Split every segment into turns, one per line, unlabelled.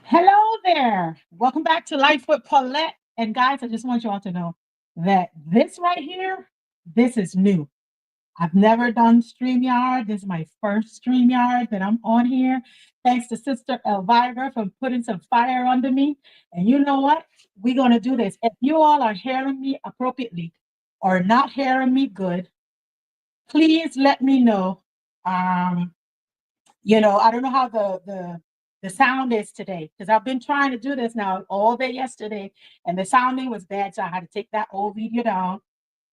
Hello there. Welcome back to Life with Paulette. And guys, I just want you all to know that this right here, this is new. I've never done StreamYard. This is my first StreamYard that I'm on here. Thanks to Sister Elvira for putting some fire under me. And you know what? We're going to do this. If you all are hearing me appropriately or not hearing me good, please let me know. Um, I don't know how the sound is today because I've been trying to do this now all day yesterday, and the sounding was bad, so I had to take that old video down.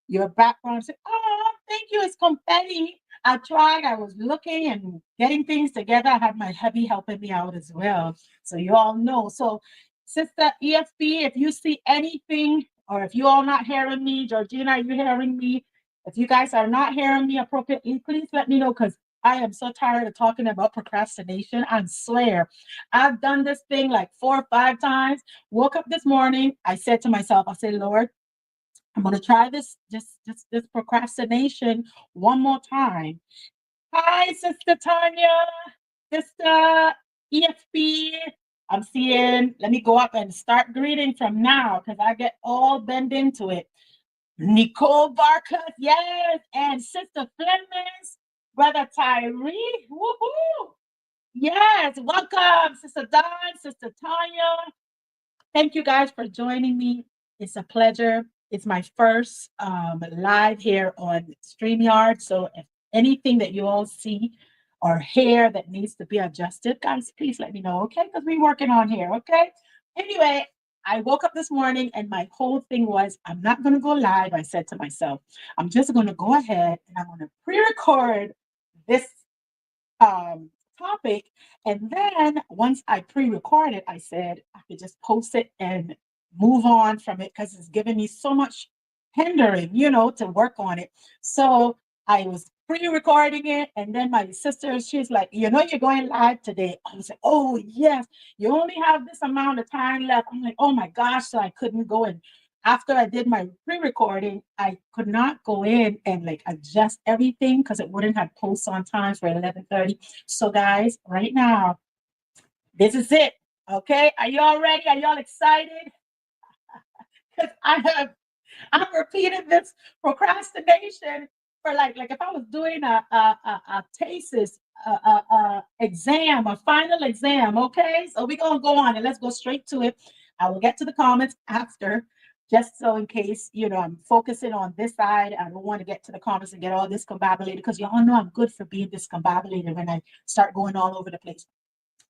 Your background said, "Oh, thank you, it's confetti." I tried. I was looking and getting things together. I had my hubby helping me out as well, so you all know. So, Sister EFP, if you see anything, or if you all not hearing me, Georgina, are you hearing me? If you guys are not hearing me appropriately, please let me know because I am so tired of talking about procrastination. I swear, I've done this thing like 4 or 5 times. Woke up this morning, I said to myself, I said, Lord, I'm gonna try this procrastination one more time. Hi, Sister Tanya, Sister EFP. I'm seeing, let me go up and start greeting from now because I get all bent into it. Nicole Barker, yes, and Sister Flemings, Brother Tyree, woohoo! Yes, welcome, Sister Dawn, Sister Tanya. Thank you guys for joining me. It's a pleasure. It's my first live here on StreamYard. So if anything that you all see or hear that needs to be adjusted, guys, please let me know, okay? Because we're working on here, okay? Anyway, I woke up this morning and my whole thing was I'm not going to go live. I said to myself, I'm just going to go ahead and I'm going to pre record this um, topic. And then once I pre-record it, I said I could just post it and move on from it because it's given me so much hindering, to work on it. So I was pre-recording it, and then my sister, she's like, you're going live today. I was like, oh yes, you only have this amount of time left. I'm like, oh my gosh, so I couldn't go and after I did my pre-recording, I could not go in and like adjust everything because it wouldn't have posts on time for 11:30. So guys, right now, this is it. Okay, are y'all ready? Are y'all excited? Because I'm repeating this procrastination for like if I was doing a thesis exam, a final exam. Okay, so we're gonna go on and let's go straight to it. I will get to the comments after, just so in case I'm focusing on this side. I don't want to get to the comments and get all discombobulated because y'all know I'm good for being discombobulated when I start going all over the place.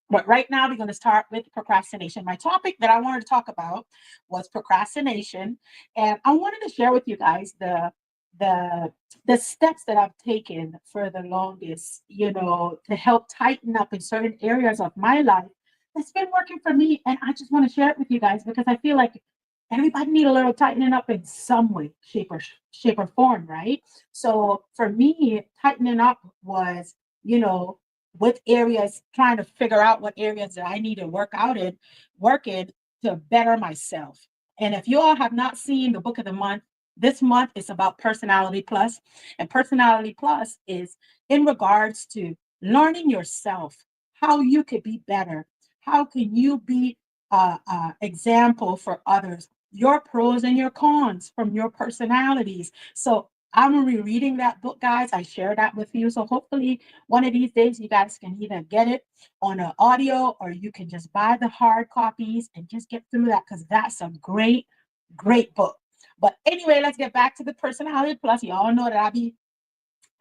But right now, we're going to start with procrastination. My topic that I wanted to talk about was procrastination, and I wanted to share with you guys the the steps that I've taken for the longest, to help tighten up in certain areas of my life. That's been working for me, and I just want to share it with you guys because I feel like everybody need a little tightening up in some way, shape or form, right? So for me, tightening up was, you know, what areas, trying to figure out what areas that I need to work in to better myself. And if you all have not seen the book of the month, this month is about Personality Plus. And Personality Plus is in regards to learning yourself, how you could be better, how can you be example for others, your pros and your cons from your personalities. So I'm rereading that book, guys. I share that with you. So hopefully one of these days you guys can either get it on an audio or you can just buy the hard copies and just get through that because that's a great, great book. But anyway, let's get back to the Personality Plus. You all know that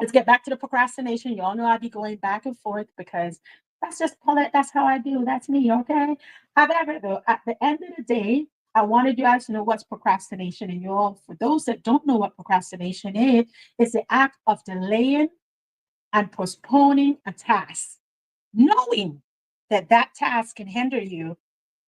let's get back to the procrastination. You all know I'll be going back and forth because that's just Paulette. That's how I do. That's me. Okay. However, though, at the end of the day, I wanted you guys to know what's procrastination. And you all, for those that don't know what procrastination is, it's the act of delaying and postponing a task, knowing that that task can hinder you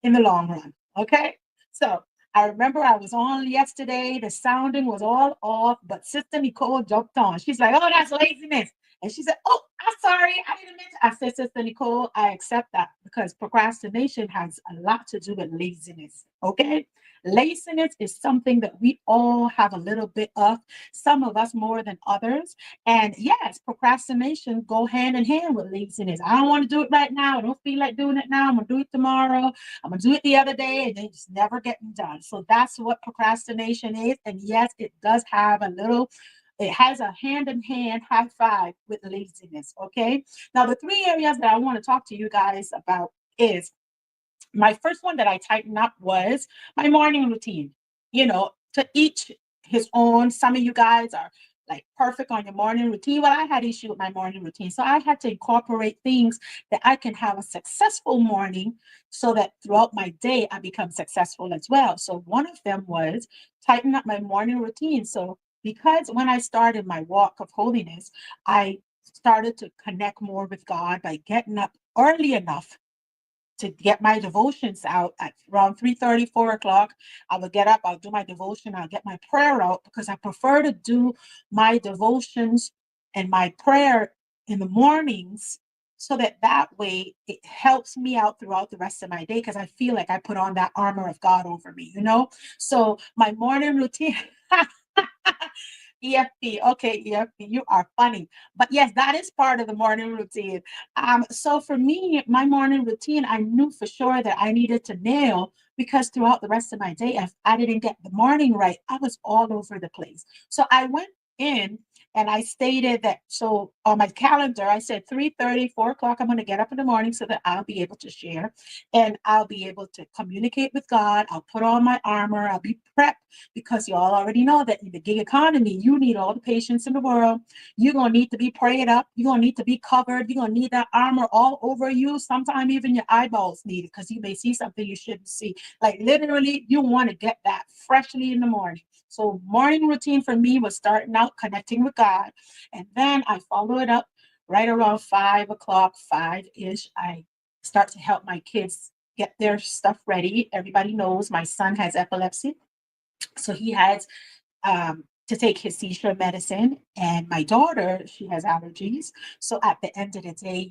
in the long run. Okay. So I remember I was on yesterday, the sounding was all off, but Sister Nicole jumped on. She's like, oh, that's laziness. And she said, "Oh, I'm sorry. I didn't mean to." I said, "Sister Nicole, I accept that because procrastination has a lot to do with laziness. Okay. Laziness is something that we all have a little bit of, some of us more than others. And yes, procrastination go hand in hand with laziness. I don't want to do it right now. I don't feel like doing it now. I'm gonna do it tomorrow. I'm gonna do it the other day, and then just never getting done. So that's what procrastination is. And yes, it does have a little, it has a hand in hand high five with laziness. Okay. Now, the three areas that I want to talk to you guys about is my first one that I tightened up was my morning routine. To each his own. Some of you guys are like perfect on your morning routine. Well, I had issue with my morning routine. So I had to incorporate things that I can have a successful morning so that throughout my day I become successful as well. So one of them was tighten up my morning routine. So because when I started my walk of holiness, I started to connect more with God by getting up early enough to get my devotions out at around 3:30, 4 o'clock. I will get up, I'll do my devotion, I'll get my prayer out because I prefer to do my devotions and my prayer in the mornings so that way it helps me out throughout the rest of my day because I feel like I put on that armor of God over me. So my morning routine. EFP. Okay, EFP, you are funny. But yes, that is part of the morning routine. So for me, my morning routine, I knew for sure that I needed to nail because throughout the rest of my day, if I didn't get the morning right, I was all over the place. So I went in and I stated that, so on my calendar, I said 3:30, 4 o'clock, I'm going to get up in the morning so that I'll be able to share and I'll be able to communicate with God. I'll put on my armor. I'll be prepped because you all already know that in the gig economy, you need all the patience in the world. You're going to need to be prayed up. You're going to need to be covered. You're going to need that armor all over you. Sometimes even your eyeballs need it because you may see something you shouldn't see. Like literally, you want to get that freshly in the morning. So morning routine for me was starting out connecting with God. And then I follow it up right around 5 o'clock, 5-ish. I start to help my kids get their stuff ready. Everybody knows my son has epilepsy. So he has to take his seizure medicine, and my daughter, she has allergies. So at the end of the day,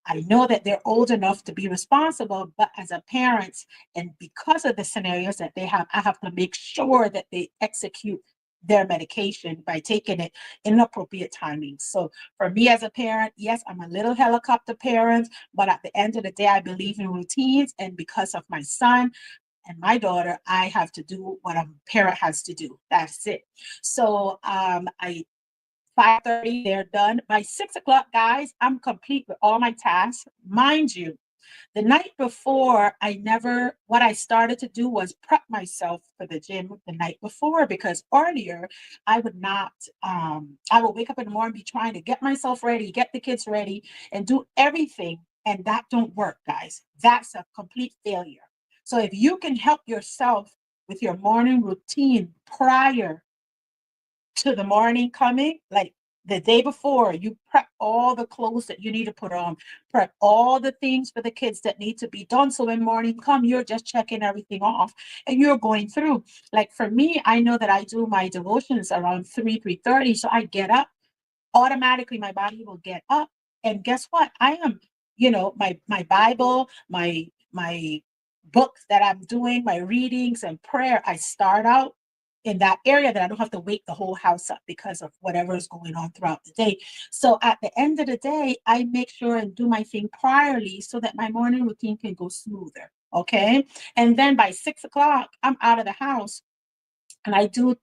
I know that they're old enough to be responsible, but as a parent, and because of the scenarios that they have, I have to make sure that they execute their medication by taking it in appropriate timing. So for me as a parent, yes, I'm a little helicopter parent, but at the end of the day, I believe in routines. And because of my son, and my daughter, I have to do what a parent has to do. That's it. So I 5:30, they're done. By 6 o'clock, guys, I'm complete with all my tasks. Mind you, the night before, what I started to do was prep myself for the gym the night before because earlier I would not, I would wake up in the morning, be trying to get myself ready, get the kids ready, and do everything. And that don't work, guys. That's a complete failure. So if you can help yourself with your morning routine prior to the morning coming, like the day before, you prep all the clothes that you need to put on, prep all the things for the kids that need to be done. So when morning come, you're just checking everything off and you're going through. Like for me, I know that I do my devotions around 3:30. So I get up, automatically my body will get up. And guess what? I am, my Bible, my books that I'm doing, my readings and prayer, I start out in that area that I don't have to wake the whole house up because of whatever is going on throughout the day. So at the end of the day, I make sure and do my thing priorly so that my morning routine can go smoother. Okay. And then by 6 o'clock, I'm out of the house and I do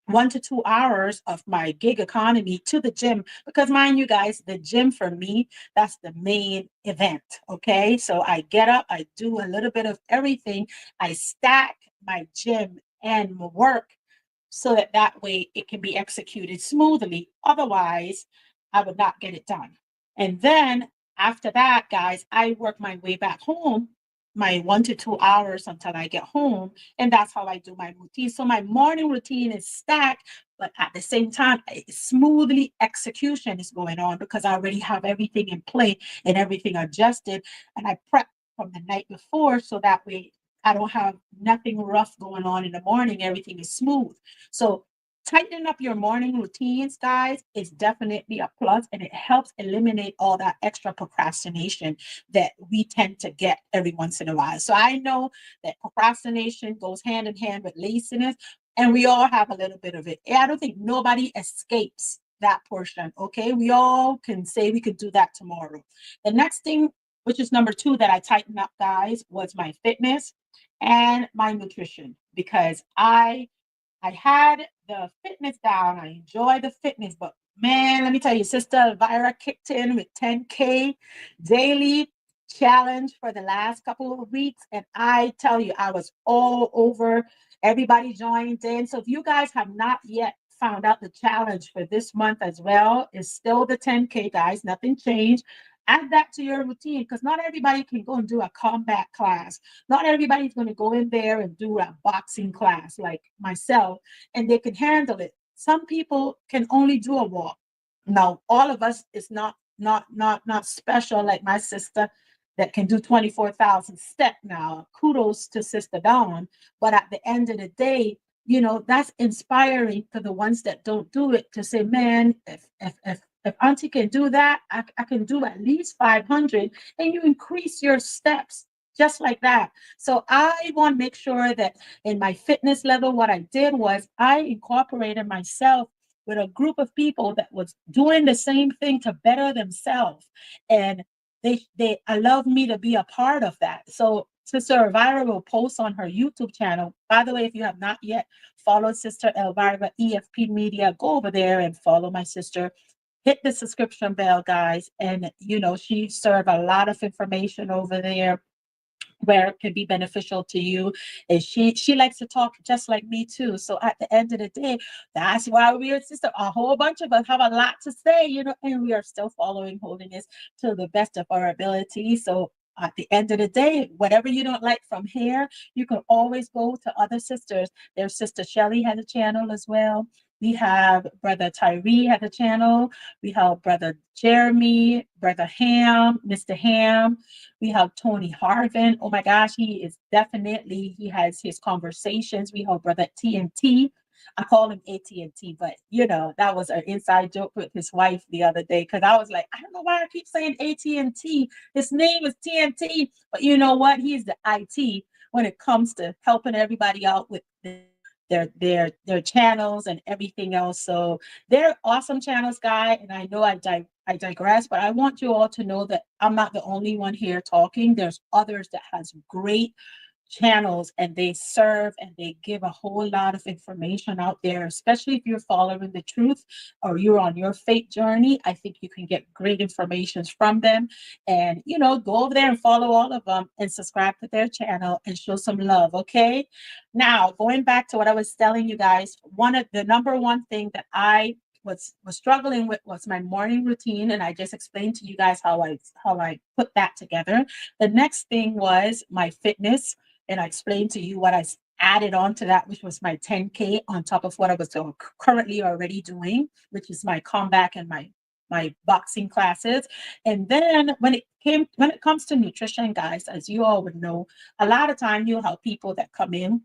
1 to 2 hours of my gig economy to the gym because mind you guys, the gym for me, that's the main event. Okay. So I get up, I do a little bit of everything. I stack my gym and my work so that way it can be executed smoothly. Otherwise, I would not get it done. And then after that, guys, I work my way back home, my 1 to 2 hours until I get home. And that's how I do my routine. So my morning routine is stacked, but at the same time, smoothly execution is going on because I already have everything in play and everything adjusted. And I prep from the night before so that way I don't have nothing rough going on in the morning. Everything is smooth. So tightening up your morning routines, guys, is definitely a plus, and it helps eliminate all that extra procrastination that we tend to get every once in a while. So I know that procrastination goes hand in hand with laziness, and we all have a little bit of it. I don't think nobody escapes that portion. Okay, we all can say we could do that tomorrow. The next thing, which is number two, that I tightened up, guys, was my fitness and my nutrition, because I had the fitness down. I enjoy the fitness, but man, let me tell you, Sister Elvira kicked in with 10K daily challenge for the last couple of weeks. And I tell you, I was all over. Everybody joined in. So if you guys have not yet found out the challenge for this month as well, is still the 10K, guys. Nothing changed. Add that to your routine, because not everybody can go and do a combat class. Not everybody's going to go in there and do a boxing class like myself, and they can handle it. Some people can only do a walk. Now, all of us is not special like my sister that can do 24,000 step now. Kudos to Sister Dawn. But at the end of the day, that's inspiring for the ones that don't do it, to say, man, if Auntie can do that, I can do at least 500, and you increase your steps just like that. So I want to make sure that in my fitness level, what I did was I incorporated myself with a group of people that was doing the same thing to better themselves. And they allowed me to be a part of that. So Sister Elvira will post on her YouTube channel. By the way, if you have not yet followed Sister Elvira EFP Media, go over there and follow my sister. Hit the subscription bell, guys. And she serve a lot of information over there where it can be beneficial to you. And she likes to talk just like me too. So at the end of the day, that's why we are sister. A whole bunch of us have a lot to say, and we are still following holiness to the best of our ability. So at the end of the day, whatever you don't like from here, you can always go to other sisters. Their sister Shelly has a channel as well. We have Brother Tyree has a channel. We have Brother Jeremy, Brother Ham, Mr. Ham. We have Tony Harvin. Oh my gosh, he has his conversations. We have Brother TNT. I call him AT&T, but that was an inside joke with his wife the other day, because I was like, I don't know why I keep saying AT&T. His name is TNT, but you know what? He's the IT when it comes to helping everybody out with their channels and everything else. So they're awesome channels, guy. And I know I digress, but I want you all to know that I'm not the only one here talking. There's others that has great channels, and they serve and they give a whole lot of information out there, especially if you're following the truth or you're on your faith journey. I think you can get great information from them. And go over there and follow all of them and subscribe to their channel and show some love. Okay, now going back to what I was telling you guys, one of the number one thing that I was struggling with was my morning routine, and I just explained to you guys how I put that together. The next thing was my fitness, and I explained to you what I added on to that, which was my 10K on top of what I was currently already doing, which is my comeback and my boxing classes. And then when it comes to nutrition, guys, as you all would know, a lot of time you'll have people that come in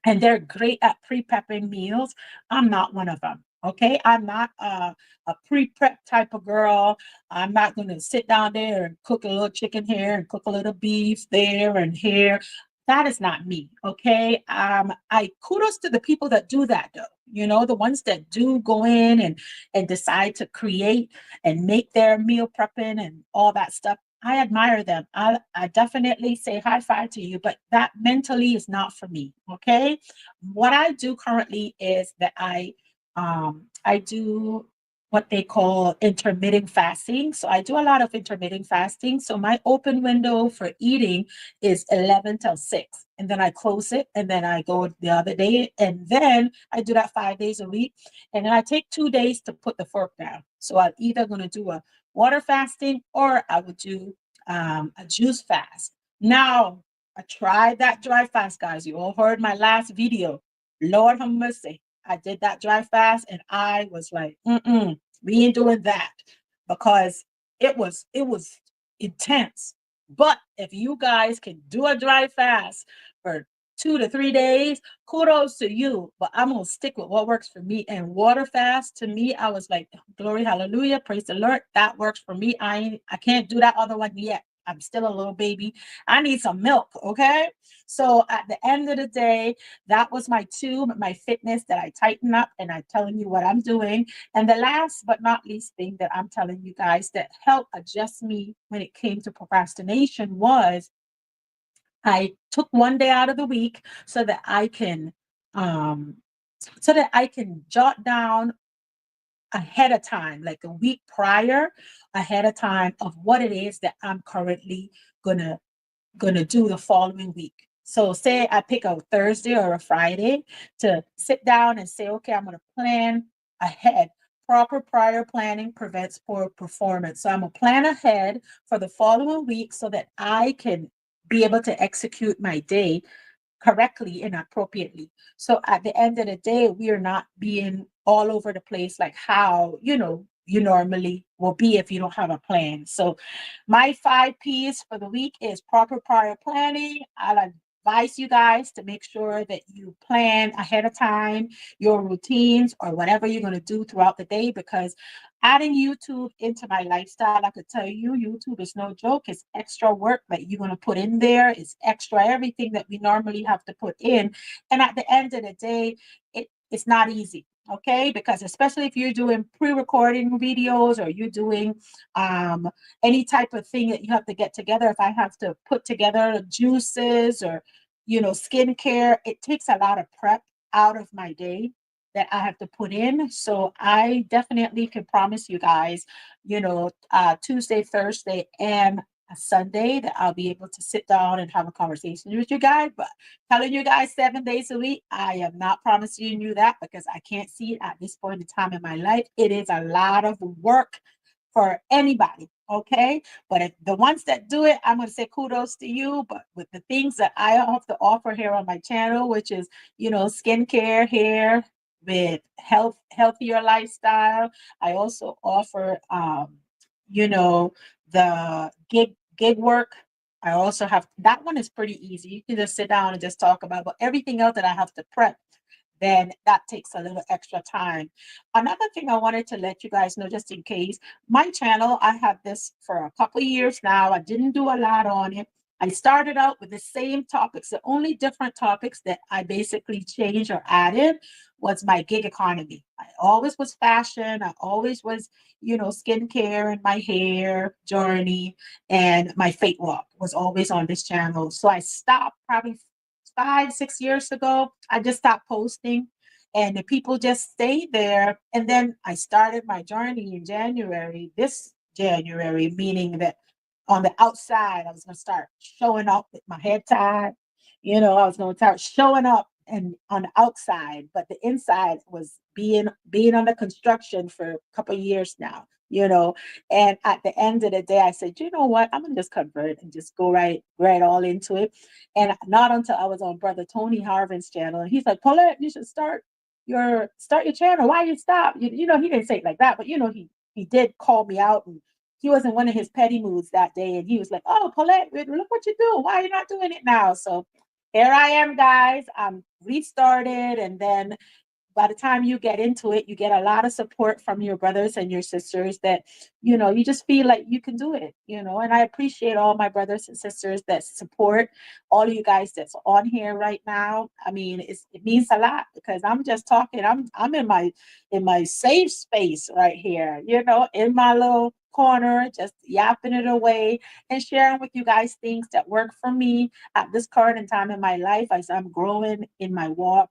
and they're great at pre-prepping meals. I'm not one of them. Okay, I'm not a pre-prep type of girl. I'm not going to sit down there and cook a little chicken here and cook a little beef there and here. That is not me. Okay, I kudos to the people that do that though. The ones that do go in and decide to create and make their meal prepping and all that stuff. I admire them. I definitely say high five to you, but that mentally is not for me. Okay. What I do currently is that I do what they call intermittent fasting. So I do a lot of intermittent fasting. So my open window for eating is 11 till 6. And then I close it and then I go the other day. And then I do that 5 days a week. And then I take 2 days to put the fork down. So I'm either going to do a water fasting or I would do a juice fast. Now, I tried that dry fast, guys. You all heard my last video. Lord have mercy. I did that dry fast and I was like, we ain't doing that, because it was intense. But if you guys can do a dry fast for 2 to 3 days, kudos to you. But I'm gonna stick with what works for me. And water fast to me, I was like, glory, hallelujah, praise the Lord. That works for me. I can't do that other one yet. I'm still a little baby. I need some milk. Okay. So at the end of the day, that was my tube, my fitness that I tighten up, and I'm telling you what I'm doing. And the last but not least thing that I'm telling you guys that helped adjust me when it came to procrastination was I took one day out of the week um so that I can jot down ahead of time, like a week prior, ahead of time of what it is that I'm currently gonna do the following week. So say I pick a Thursday or a Friday to sit down and say, okay, I'm gonna plan ahead. Proper prior planning prevents poor performance. So I'm gonna plan ahead for the following week so that I can be able to execute my day correctly and appropriately. So at the end of the day, we are not being all over the place like how, you normally will be if you don't have a plan. So my 5 P's for the week is proper prior planning. I'll advise you guys to make sure that you plan ahead of time your routines or whatever you're going to do throughout the day, because adding YouTube into my lifestyle, I could tell you, YouTube is no joke. It's extra work that you're going to put in there. It's extra everything that we normally have to put in. And at the end of the day, it's not easy. Okay, because especially if you're doing pre-recording videos or you're doing any type of thing that you have to get together. If I have to put together juices or skincare, it takes a lot of prep out of my day that I have to put in. So I definitely can promise you guys, Tuesday, Thursday, and a Sunday that I'll be able to sit down and have a conversation with you guys. But telling you guys 7 days a week, I am not promising you that because I can't see it at this point in time in my life. It is a lot of work for anybody. Okay. But if the ones that do it, I'm going to say kudos to you. But with the things that I have to offer here on my channel, which is, skincare, hair, with healthier lifestyle. I also offer, you know, the gig work. I also have that one is pretty easy. You can just sit down and just talk about, but everything else that I have to prep, then that takes a little extra time. Another thing I wanted to let you guys know, just in case, my channel, I have this for a couple of years now. I didn't do a lot on it. I started out with the same topics. The only different topics that I basically changed or added was my gig economy. I always was fashion. I always was, skincare and my hair journey, and my fate walk was always on this channel. So I stopped probably 5, 6 years ago. I just stopped posting and the people just stayed there. And then I started my journey in January, this January, meaning that on the outside, I was going to start showing up with my head tied. I was going to start showing up and on the outside, but the inside was being on the construction for a couple of years now. And at the end of the day, I said, you know what? I'm gonna just convert and just go right all into it. And not until I was on Brother Tony Harvin's channel, and he's like, Paulette, you should start your channel. Why you stop? He didn't say it like that, but he did call me out, and he was in one of his petty moods that day, and he was like, "Oh, Paulette, look what you do. Why are you not doing it now?" So here I am, guys. I'm restarted, and then by the time you get into it, you get a lot of support from your brothers and your sisters that, you just feel like you can do it. And I appreciate all my brothers and sisters that support all of you guys that's on here right now. I mean, it means a lot because I'm just talking. I'm in my safe space right here, in my little corner, just yapping it away and sharing with you guys things that work for me at this current time in my life as I'm growing in my walk,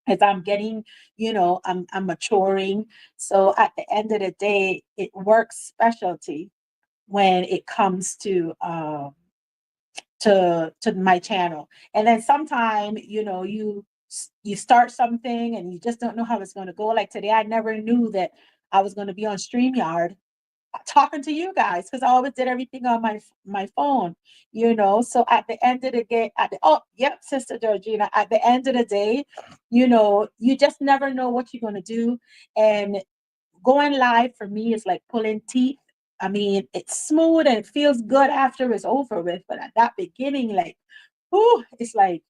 as I'm getting, I'm maturing. So at the end of the day, it works specialty when it comes to my channel. And then sometime, you start something and you just don't know how it's going to go. Like today, I never knew that I was going to be on StreamYard talking to you guys because I always did everything on my phone. So at the end of the day, oh, yep, Sister Georgina, at the end of the day, you just never know what you're gonna do. And going live for me is like pulling teeth. I mean, it's smooth and it feels good after it's over with, but at that beginning, like, it's like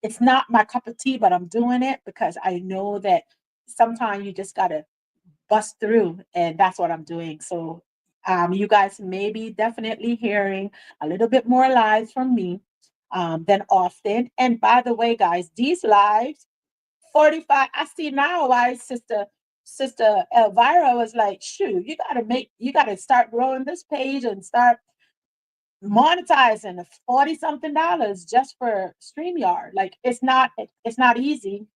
it's not my cup of tea, but I'm doing it because I know that sometimes you just gotta bust through, and that's what I'm doing. So you guys may be definitely hearing a little bit more lives from me than often. And by the way, guys, these lives 45. I see now why Sister Elvira was like, shoot, you gotta start growing this page and start monetizing 40 something dollars just for StreamYard. Like it's not easy.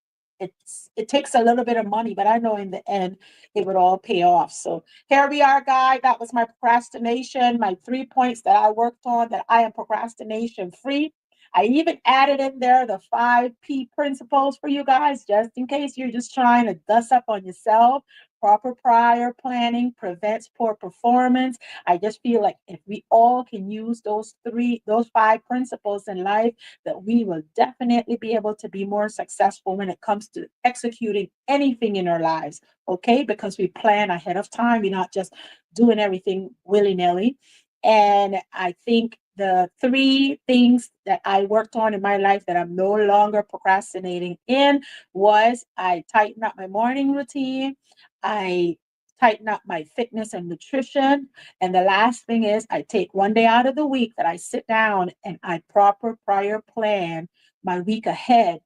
It takes a little bit of money, but I know in the end it would all pay off. So here we are, guys. That was my procrastination, my 3 points that I worked on that I am procrastination free. I even added in there the 5P principles for you guys, just in case you're just trying to dust up on yourself. Proper prior planning prevents poor performance. I just feel like if we all can use those 5 principles in life, that we will definitely be able to be more successful when it comes to executing anything in our lives. Okay, because we plan ahead of time, we're not just doing everything willy nilly. And I think the 3 things that I worked on in my life that I'm no longer procrastinating in was I tightened up my morning routine. I tighten up my fitness and nutrition. And the last thing is I take one day out of the week that I sit down and I proper prior plan my week ahead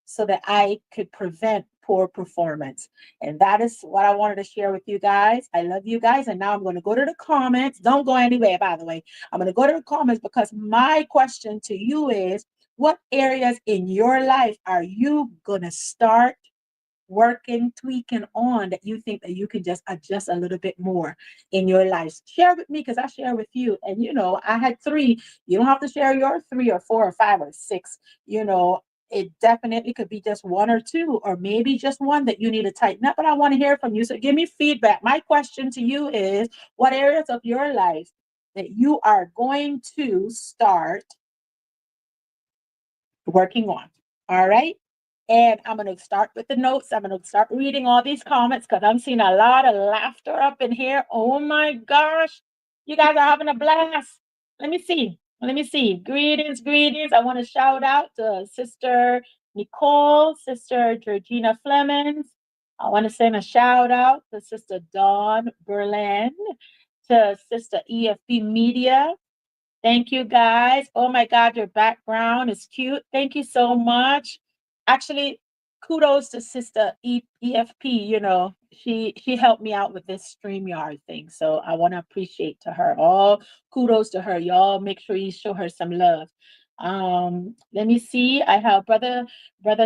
so that I could prevent poor performance. And that is what I wanted to share with you guys. I love you guys. And now I'm going to go to the comments. Don't go anywhere, by the way. I'm going to go to the comments because my question to you is, what areas in your life are you going to start working, tweaking on that you think that you can just adjust a little bit more in your life? Share with me because I share with you. And I had 3. You don't have to share your 3 or 4 or 5 or 6. It definitely could be just 1 or 2, or maybe just one that you need to tighten up. But I want to hear from you. So give me feedback. My question to you is, what areas of your life that you are going to start working on? All right. And I'm going to start with the notes. I'm going to start reading all these comments because I'm seeing a lot of laughter up in here. Oh my gosh. You guys are having a blast. Let me see. Let me see. Greetings, greetings. I want to shout out to Sister Nicole, Sister Georgina Flemings. I want to send a shout out to Sister Dawn Berlin, to Sister EFB Media. Thank you, guys. Oh my God, your background is cute. Thank you so much. Actually, kudos to Sister EFP. She helped me out with this StreamYard thing. So I want to appreciate to her. All kudos to her. Y'all make sure you show her some love. Let me see. I have brother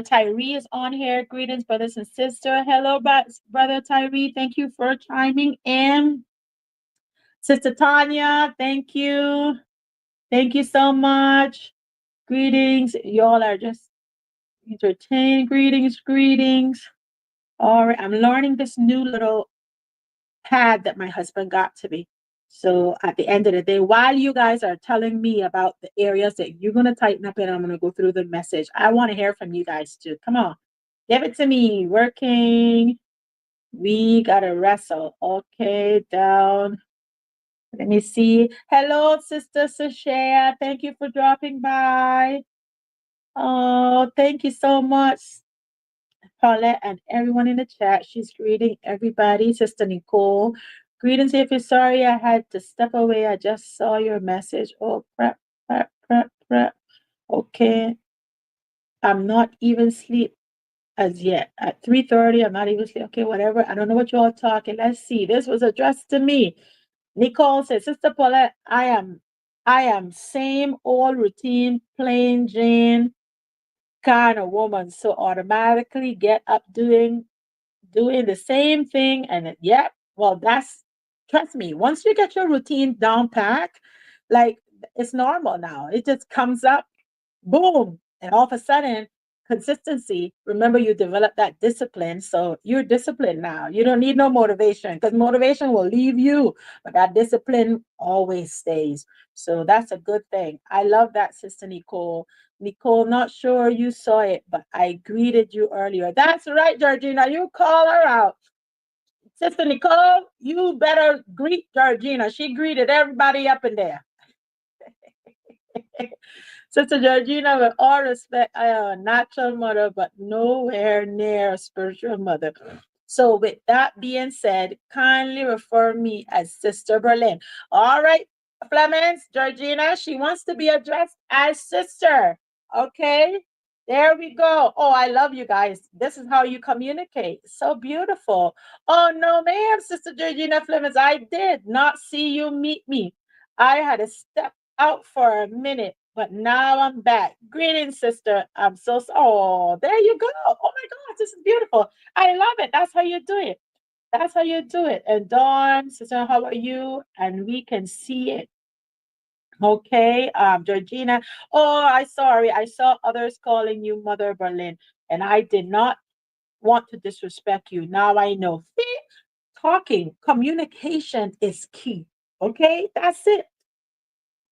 Tyree is on here. Greetings, brothers and sisters. Hello, brother Tyree. Thank you for chiming in. Sister Tanya, thank you. Thank you so much. Greetings. Y'all are just entertained. Greetings, greetings. All right. I'm learning this new little pad that my husband got to me. So at the end of the day, while you guys are telling me about the areas that you're going to tighten up in, I'm going to go through the message. I want to hear from you guys too. Come on. Give it to me. Working. We got to wrestle. Okay. Down. Let me see. Hello, Sister Sashaya. Thank you for dropping by. Oh, thank you so much, Paulette, and everyone in the chat. She's greeting everybody. Sister Nicole. Greetings. If you're sorry I had to step away, I just saw your message. Oh, prep, prep, prep, prep. Okay. I'm not even asleep as yet. At 3:30, I'm not even asleep. Okay, whatever. I don't know what you all talking. Let's see. This was addressed to me. Nicole says, Sister Paulette, I am same old routine, plain Jane kind of woman. So automatically get up doing the same thing. And yep, well, trust me, once you get your routine down pack, like it's normal now. It just comes up, boom, and all of a sudden, consistency. Remember, you develop that discipline, so you're disciplined now. You don't need no motivation because motivation will leave you, but that discipline always stays. So that's a good thing. I love that, Sister Nicole. Nicole, not sure you saw it, but I greeted you earlier. That's right, Georgina. You call her out. Sister Nicole, you better greet Georgina. She greeted everybody up in there. Sister Georgina, with all respect, I am a natural mother, but nowhere near a spiritual mother. So, with that being said, kindly refer me as Sister Berlin. All right, Flemings, Georgina, she wants to be addressed as sister. Okay, there we go. Oh, I love you guys. This is how you communicate. So beautiful. Oh, no, ma'am, Sister Georgina Flemings, I did not see you meet me. I had to step out for a minute, but now I'm back. Greetings, sister. I'm so Oh, there you go. Oh my gosh, this is beautiful. I love it. That's how you do it. That's how you do it. And Dawn, sister, how are you? And we can see it. Okay, Georgina. Oh, I sorry. I saw others calling you Mother Berlin, and I did not want to disrespect you. Now I know. See, talking, communication is key. Okay, that's it.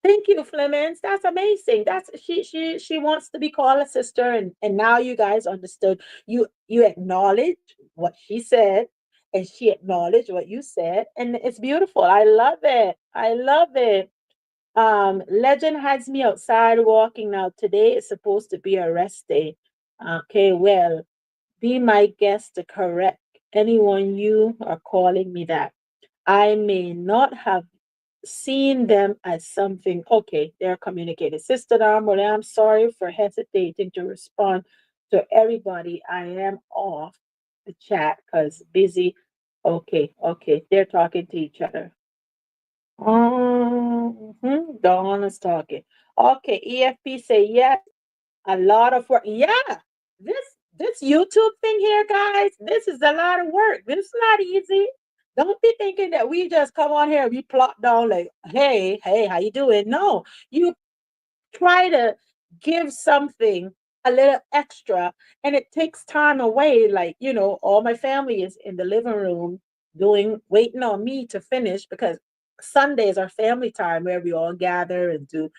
Thank you, Flemings. That's amazing. That's she wants to be called a sister, and now you guys understood. You acknowledge what she said, and she acknowledged what you said, and it's beautiful. I love it. I love it. Legend has me outside walking now. Today is supposed to be a rest day. Okay, well, be my guest to correct anyone you are calling me that. I may not have seen them as something. Okay, they're communicating. Sister Darmole, I'm sorry for hesitating to respond to everybody. I am off the chat because busy. Okay, okay, they're talking to each other. Dawn is talking. Okay, EFP say yes. A lot of work. Yeah, this this YouTube thing here, guys. This is a lot of work. This is not easy. Don't be thinking that we just come on here and we plot down like, hey, how you doing? No, you try to give something a little extra, and it takes time away. Like, all my family is in the living room waiting on me to finish because Sundays are family time where we all gather and do,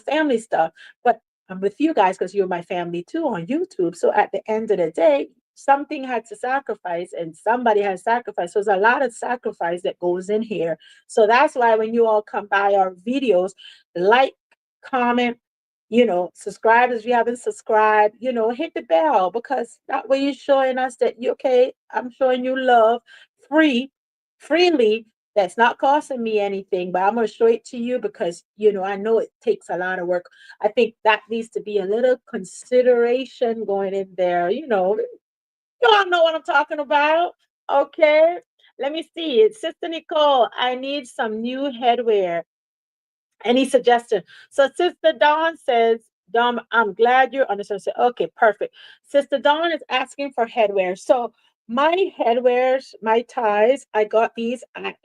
family stuff. But I'm with you guys because you're my family too on YouTube. So at the end of the day, something had to sacrifice and somebody has sacrificed. So there's a lot of sacrifice that goes in here. So that's why when you all come by our videos, like, comment, subscribe if you haven't subscribed, hit the bell because that way you're showing us that you okay. I'm showing you love free, freely. That's not costing me anything, but I'm going to show it to you because, I know it takes a lot of work. I think that needs to be a little consideration going in there. You all know what I'm talking about. Okay. Let me see. Sister Nicole, I need some new headwear. Any suggestion? So Sister Dawn says, Dawn, I'm glad you're understanding. Okay, perfect. Sister Dawn is asking for headwear. So my headwears, my ties, I got these at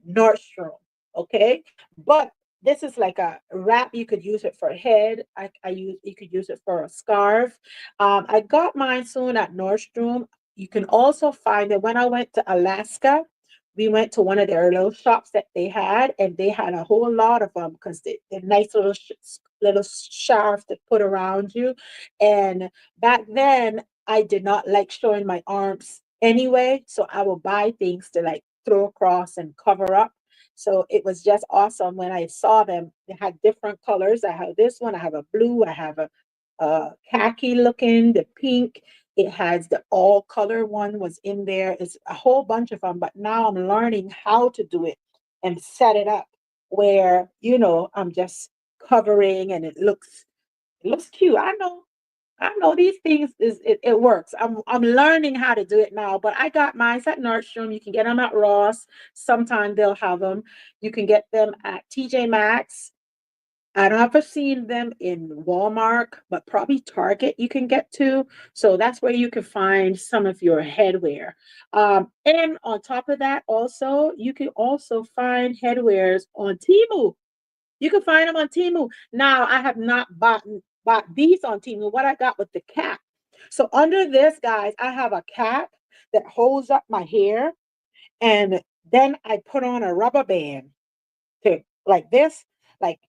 Nordstrom. Okay. But this is like a wrap. You could use it for a head. You could use it for a scarf. I got mine soon at Nordstrom. You can also find it when I went to Alaska. We went to one of their little shops that they had, and they had a whole lot of them because they're nice little scarf to put around you. And back then, I did not like showing my arms anyway, so I will buy things to like throw across and cover up. So it was just awesome when I saw them. They had different colors. I have this one, I have a blue, I have a khaki looking, the pink. It has the all color one was in there. It's a whole bunch of them, but now I'm learning how to do it and set it up where, I'm just covering and it looks cute. I know these things it works. I'm learning how to do it now, but I got mine at Nordstrom. You can get them at Ross. Sometimes they'll have them. You can get them at TJ Maxx. I don't ever seen them in Walmart, but probably Target you can get to. So that's where you can find some of your headwear. And on top of that, also you can also find headwears on Temu. You can find them on Temu. Now, I have not bought these on Temu. What I got with the cap. So under this, guys, I have a cap that holds up my hair, and then I put on a rubber band to like this. Like,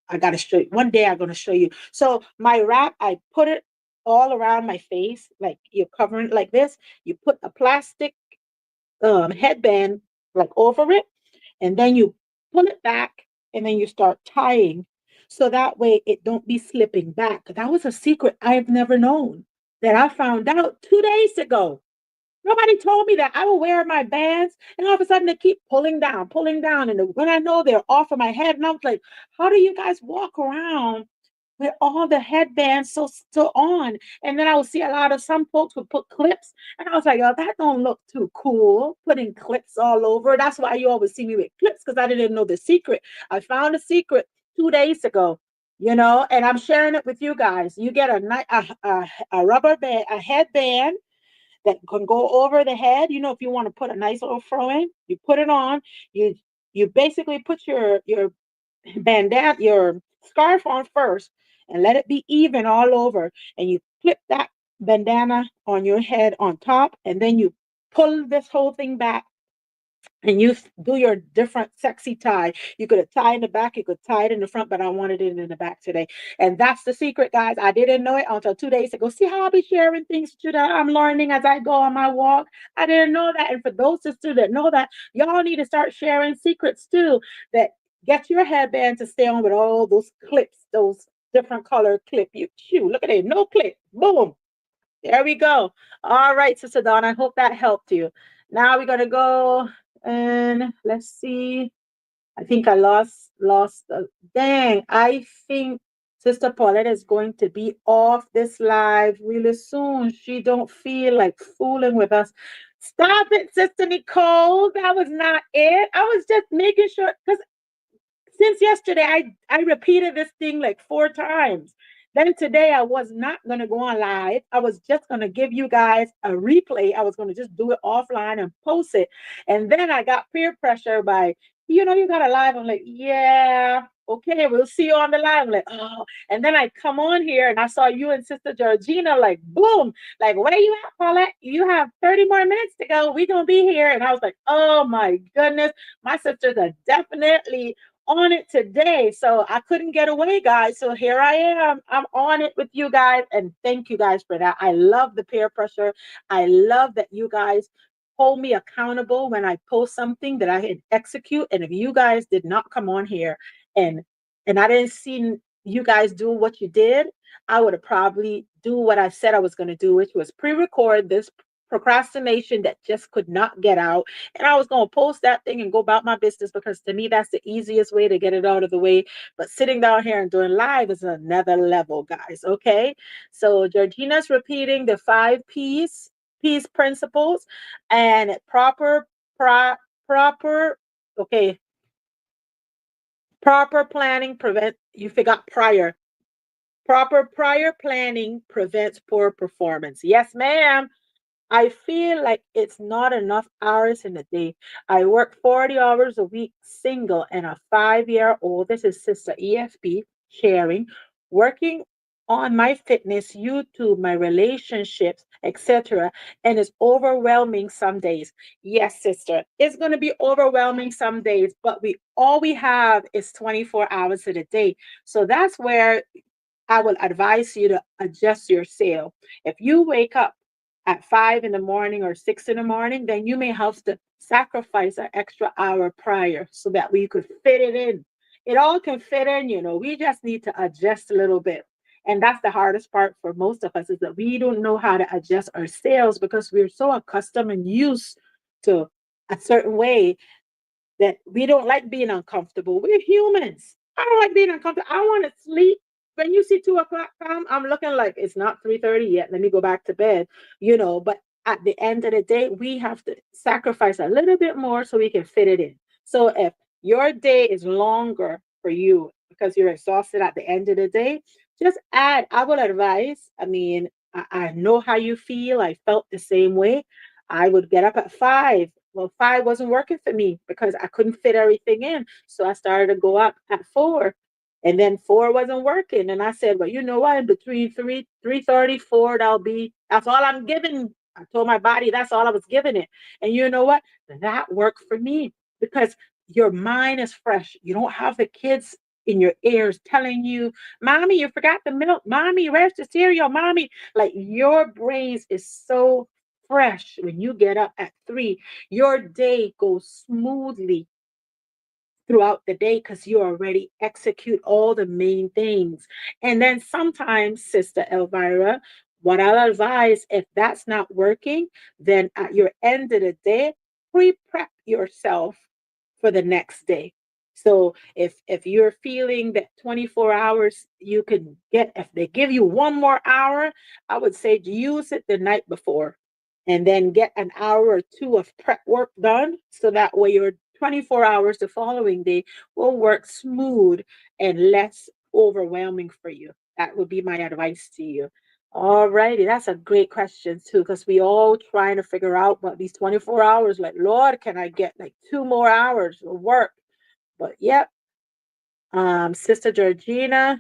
I gotta show you. One day I'm gonna show you. So my wrap, I put it all around my face, like you're covering like this. You put a plastic headband like over it, and then you pull it back, and then you start tying. So that way it don't be slipping back. That was a secret I've never known that I found out 2 days ago. Nobody told me that I will wear my bands and all of a sudden they keep pulling down. And when I know they're off of my head, and I was like, how do you guys walk around with all the headbands so still on? And then I would see a lot of some folks would put clips, and I was like, oh, that don't look too cool, putting clips all over. That's why you always see me with clips because I didn't know the secret. I found a secret 2 days ago. And I'm sharing it with you guys. You get a rubber band, a headband that can go over the head. If you want to put a nice little fro in, you put it on. You you basically put your bandana, your scarf on first, and let it be even all over. And you clip that bandana on your head on top, and then you pull this whole thing back and you do your different sexy tie. You could have tied in the back, you could tie it in the front, but I wanted it in the back today. And that's the secret, guys. I didn't know it until 2 days ago. See how I'll be sharing things with you that I'm learning as I go on my walk. I didn't know that. And for those sisters that know that, y'all need to start sharing secrets too. That get your headband to stay on with all those clips, those different color clip. You shoot, look at it, no clip. Boom. There we go. All right, Sister Dawn. I hope that helped you. Now we're gonna go and let's see. I think I lost. Dang, I think Sister Paulette is going to be off this live really soon. She don't feel like fooling with us. Stop it, Sister Nicole. That was not it. I was just making sure because since yesterday, I repeated this thing like 4 times. Then today, I was not going to go on live. I was just going to give you guys a replay. I was going to just do it offline and post it. And then I got peer pressure by, you got a live. I'm like, yeah, okay, we'll see you on the live. I'm like, oh. And then I come on here and I saw you and Sister Georgina, like, boom, like, where you at, Paulette? You have 30 more minutes to go. We're going to be here. And I was like, oh my goodness. My sisters are definitely on it today. So I couldn't get away, guys. So here I am. I'm on it with you guys. And thank you guys for that. I love the peer pressure. I love that you guys hold me accountable when I post something that I had execute. And if you guys did not come on here and I didn't see you guys do what you did, I would have probably do what I said I was going to do, which was pre-record this procrastination that just could not get out, and I was going to post that thing and go about my business because to me, that's the easiest way to get it out of the way. But sitting down here and doing live is another level, guys. Okay. So Georgina's repeating the 5 P's, P's principles and proper, okay, proper planning you forgot prior. Proper prior planning prevents poor performance. Yes, ma'am. I feel like it's not enough hours in a day. I work 40 hours a week, single, and a 5-year-old. This is Sister EFP sharing, working on my fitness, YouTube, my relationships, etc. And it's overwhelming some days. Yes, sister, it's going to be overwhelming some days, but all we have is 24 hours in a day. So that's where I will advise you to adjust your sale. If you wake up at 5 in the morning or 6 in the morning, then you may have to sacrifice an extra hour prior so that we could fit it in. It all can fit in. We just need to adjust a little bit. And that's the hardest part for most of us is that we don't know how to adjust our sales because we're so accustomed and used to a certain way that we don't like being uncomfortable. We're humans. I don't like being uncomfortable. I want to sleep. When you see 2 o'clock come, I'm looking like it's not 3:30 yet. Let me go back to bed. But at the end of the day, we have to sacrifice a little bit more so we can fit it in. So if your day is longer for you because you're exhausted at the end of the day, just add. I would advise. I mean, I know how you feel. I felt the same way. I would get up at 5. Well, 5 wasn't working for me because I couldn't fit everything in. So I started to go up at 4. And then 4 wasn't working. And I said, well, you know what? In between 3:34, that's all I'm giving. I told my body that's all I was giving it. And you know what? That worked for me because your mind is fresh. You don't have the kids in your ears telling you, Mommy, you forgot the milk. Mommy, where's the cereal? Mommy, like your brains is so fresh when you get up at 3. Your day goes smoothly throughout the day because you already execute all the main things. And then sometimes, Sister Elvira, what I'll advise, if that's not working, then at your end of the day, pre-prep yourself for the next day. So if you're feeling that 24 hours you can get, if they give you 1 more hour, I would say use it the night before and then get an hour or two of prep work done so that way your 24 hours the following day will work smooth and less overwhelming for you. That would be my advice to you. All righty, that's a great question too, because we all trying to figure out about these 24 hours. Like, Lord, can I get like 2 more hours of work? But yep, Sister Georgina.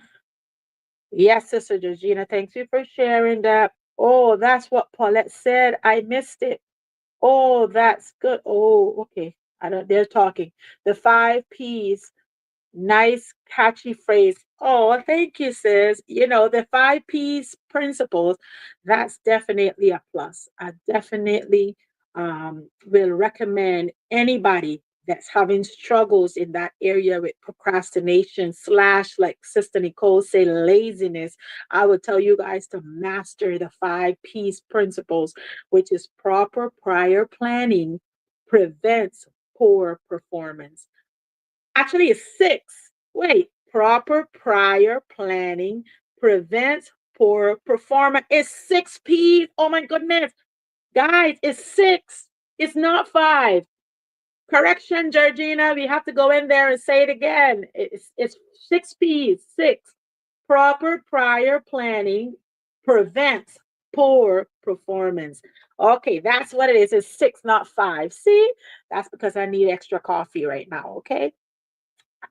Yes, Sister Georgina, thank you for sharing that. Oh, that's what Paulette said. I missed it. Oh, that's good. Oh, okay. I don't, they're talking. The 5 P's. Nice, catchy phrase. Oh, thank you, sis. You know, the 5 P's principles, that's definitely a plus. I definitely will recommend anybody that's having struggles in that area with procrastination slash, like Sister Nicole say, laziness. I would tell you guys to master the 5 P's principles, which is proper prior planning prevents poor performance. Actually, it's 6. Wait, proper prior planning prevents poor performance. It's 6 P's. Oh my goodness. Guys, it's 6. It's not 5. Correction, Georgina. We have to go in there and say it again. It's 6 P's. 6. Proper prior planning prevents poor performance. Okay, that's what it is. It's 6, not 5. See? That's because I need extra coffee right now. Okay.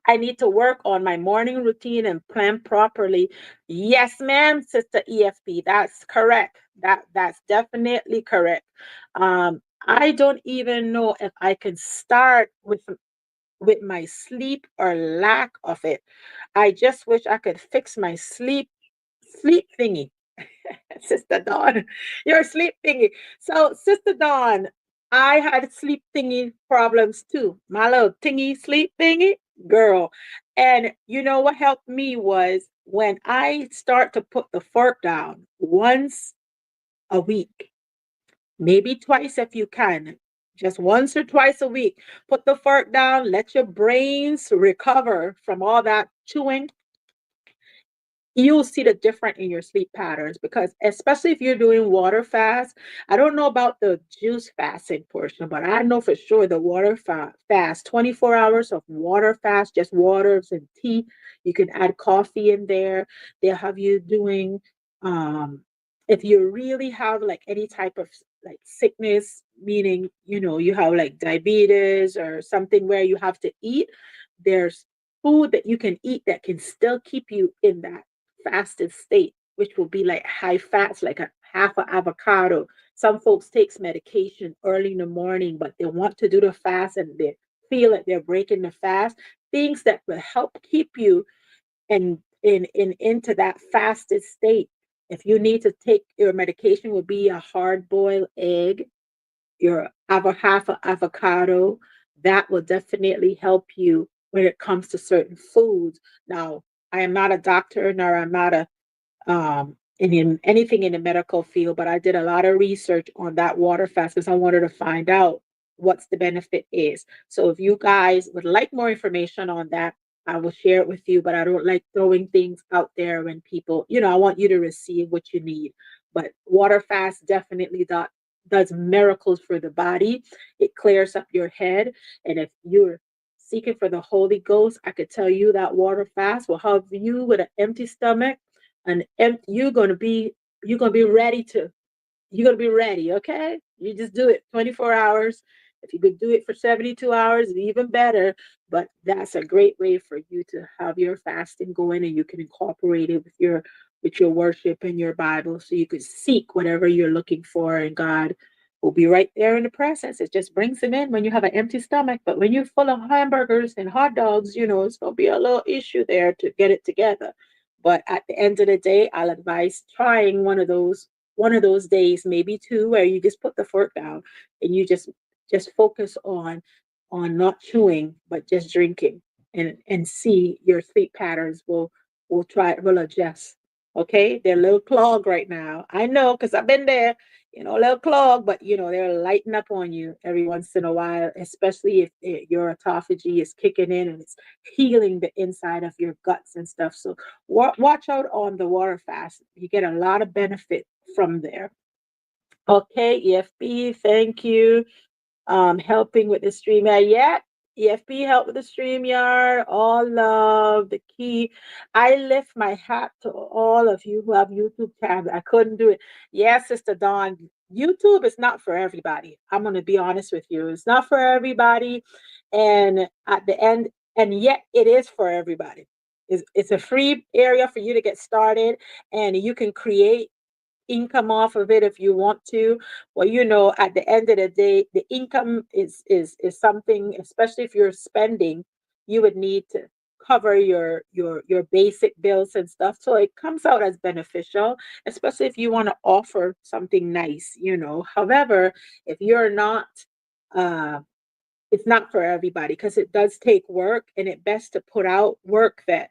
I need to work on my morning routine and plan properly. Yes, ma'am, Sister EFP. That's correct. That's definitely correct. I don't even know if I can start with my sleep or lack of it. I just wish I could fix my sleep thingy. Sister Dawn, your sleep thingy. So, Sister Dawn, I had sleep thingy problems too. My little thingy sleep thingy, girl. And you know what helped me was when I start to put the fork down once a week, maybe twice if you can. Just once or twice a week. Put the fork down, let your brains recover from all that chewing, you'll see the difference in your sleep patterns because especially if you're doing water fast. I don't know about the juice fasting portion, but I know for sure the water fast, 24 hours of water fast, just waters and tea. You can add coffee in there. They'll have you doing if you really have like any type of like sickness, meaning you have like diabetes or something where you have to eat, there's food that you can eat that can still keep you in that fasted state, which will be like high fats, like a half an avocado. Some folks takes medication early in the morning, but they want to do the fast and they feel like they're breaking the fast. Things that will help keep you in into that fasted state. If you need to take your medication, would be a hard boiled egg, your half an avocado. That will definitely help you when it comes to certain foods. Now, I am not a doctor, nor I'm not a in anything in the medical field, but I did a lot of research on that water fast because I wanted to find out what's the benefit is. So if you guys would like more information on that, I will share it with you. But I don't like throwing things out there when people, I want you to receive what you need. But water fast definitely does miracles for the body. It clears up your head. And if you're seeking for the Holy Ghost, I could tell you that water fast will help you with an empty stomach and you're gonna be ready to you're gonna be ready, okay? You just do it 24 hours. If you could do it for 72 hours, even better. But that's a great way for you to have your fasting going and you can incorporate it with your worship and your Bible so you could seek whatever you're looking for and God will be right there in the process. It just brings him in when you have an empty stomach. But when you're full of hamburgers and hot dogs, it's gonna be a little issue there to get it together. But at the end of the day, I'll advise trying one of those days, maybe two, where you just put the fork down and you just focus on not chewing, but just drinking. and see your sleep patterns will adjust. Okay, they're a little clogged right now. I know because I've been there, a little clogged, but they're lighting up on you every once in a while, especially if your autophagy is kicking in and it's healing the inside of your guts and stuff. So watch out on the water fast. You get a lot of benefit from there. Okay, EFB, thank you. Helping with the StreamYard. Yeah, EFP help with the StreamYard. All love the key. I lift my hat to all of you who have YouTube channels. I couldn't do it. Yeah, Sister Dawn, YouTube is not for everybody. I'm gonna be honest with you. It's not for everybody. And at the end, and yet it is for everybody. It's a free area for you to get started, and you can create income off of it if you want to. Well, at the end of the day, the income is something, especially if you're spending, you would need to cover your basic bills and stuff. So it comes out as beneficial, especially if you want to offer something nice. However, if you're not uh it's not for everybody because it does take work, and it best to put out work that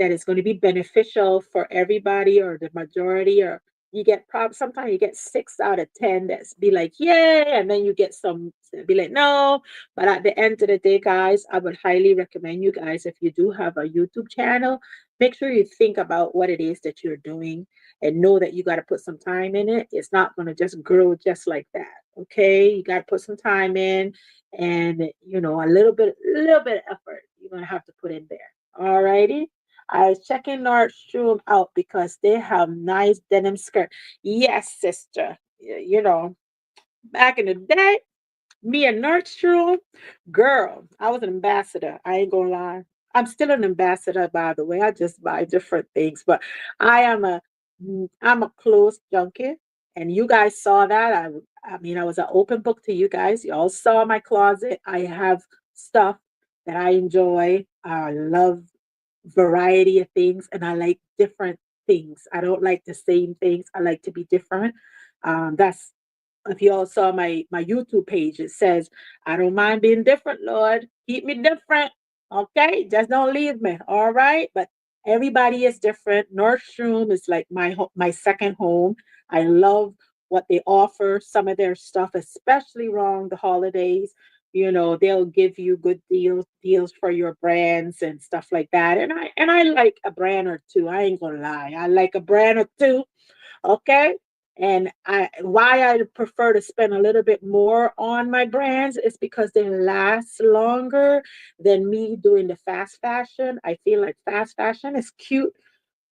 is going to be beneficial for everybody or the majority. Or you get sometimes you get 6 out of 10 that's be like yay, and then you get some that be like no. But at the end of the day, guys, I would highly recommend you guys, if you do have a YouTube channel, make sure you think about what it is that you're doing and know that you got to put some time in it. It's not going to just grow just like that. Okay, you got to put some time in, and a little bit of effort you're gonna have to put in there. All righty. I was checking Nordstrom out because they have nice denim skirt. Yes, sister. Back in the day, me and Nordstrom, girl, I was an ambassador. I ain't gonna lie. I'm still an ambassador, by the way. I just buy different things, but I am I'm a clothes junkie, and you guys saw that. I mean, I was an open book to you guys. You all saw my closet. I have stuff that I enjoy. I love variety of things, and I like different things. I don't like the same things. I like to be different. That's if you all saw my YouTube page, it says, I don't mind being different, Lord. Keep me different. Okay. Just don't leave me. All right. But everybody is different. Nordstrom is like my second home. I love what they offer, some of their stuff, especially around the holidays. They'll give you good deals for your brands and stuff like that. And I like a brand or two. I ain't gonna lie. I like a brand or two. Okay. And why I prefer to spend a little bit more on my brands is because they last longer than me doing the fast fashion. I feel like fast fashion is cute,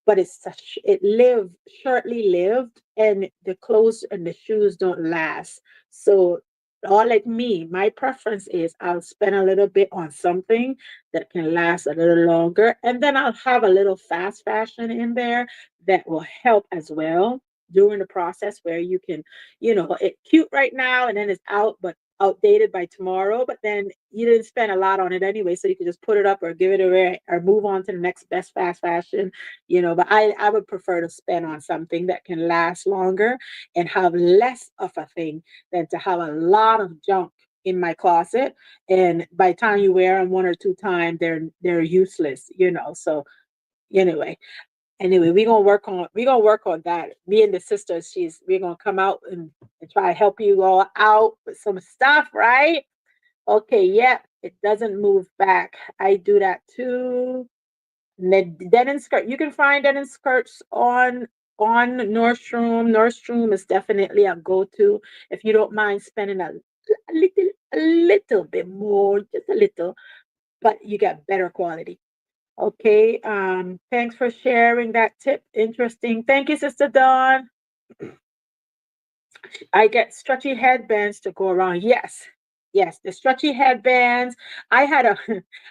but it lived shortly lived, and the clothes and the shoes don't last. So all like me, my preference is I'll spend a little bit on something that can last a little longer, and then I'll have a little fast fashion in there that will help as well during the process, where you can, it cute right now and then it's out, but outdated by tomorrow. But then you didn't spend a lot on it anyway, so you can just put it up or give it away or move on to the next best fast fashion. But I would prefer to spend on something that can last longer and have less of a thing than to have a lot of junk in my closet, and by the time you wear them one or two times, they're useless. So anyway, we're gonna work on that. Me and the sisters, we're gonna come out and try to help you all out with some stuff, right? Okay, yeah, it doesn't move back. I do that too. Denim skirt. You can find denim skirts on Nordstrom. Nordstrom is definitely a go-to if you don't mind spending a little bit more, just a little, but you get better quality. Okay. Thanks for sharing that tip. Interesting. Thank you, Sister Dawn. I get stretchy headbands to go around. Yes. Yes, the stretchy headbands. I had a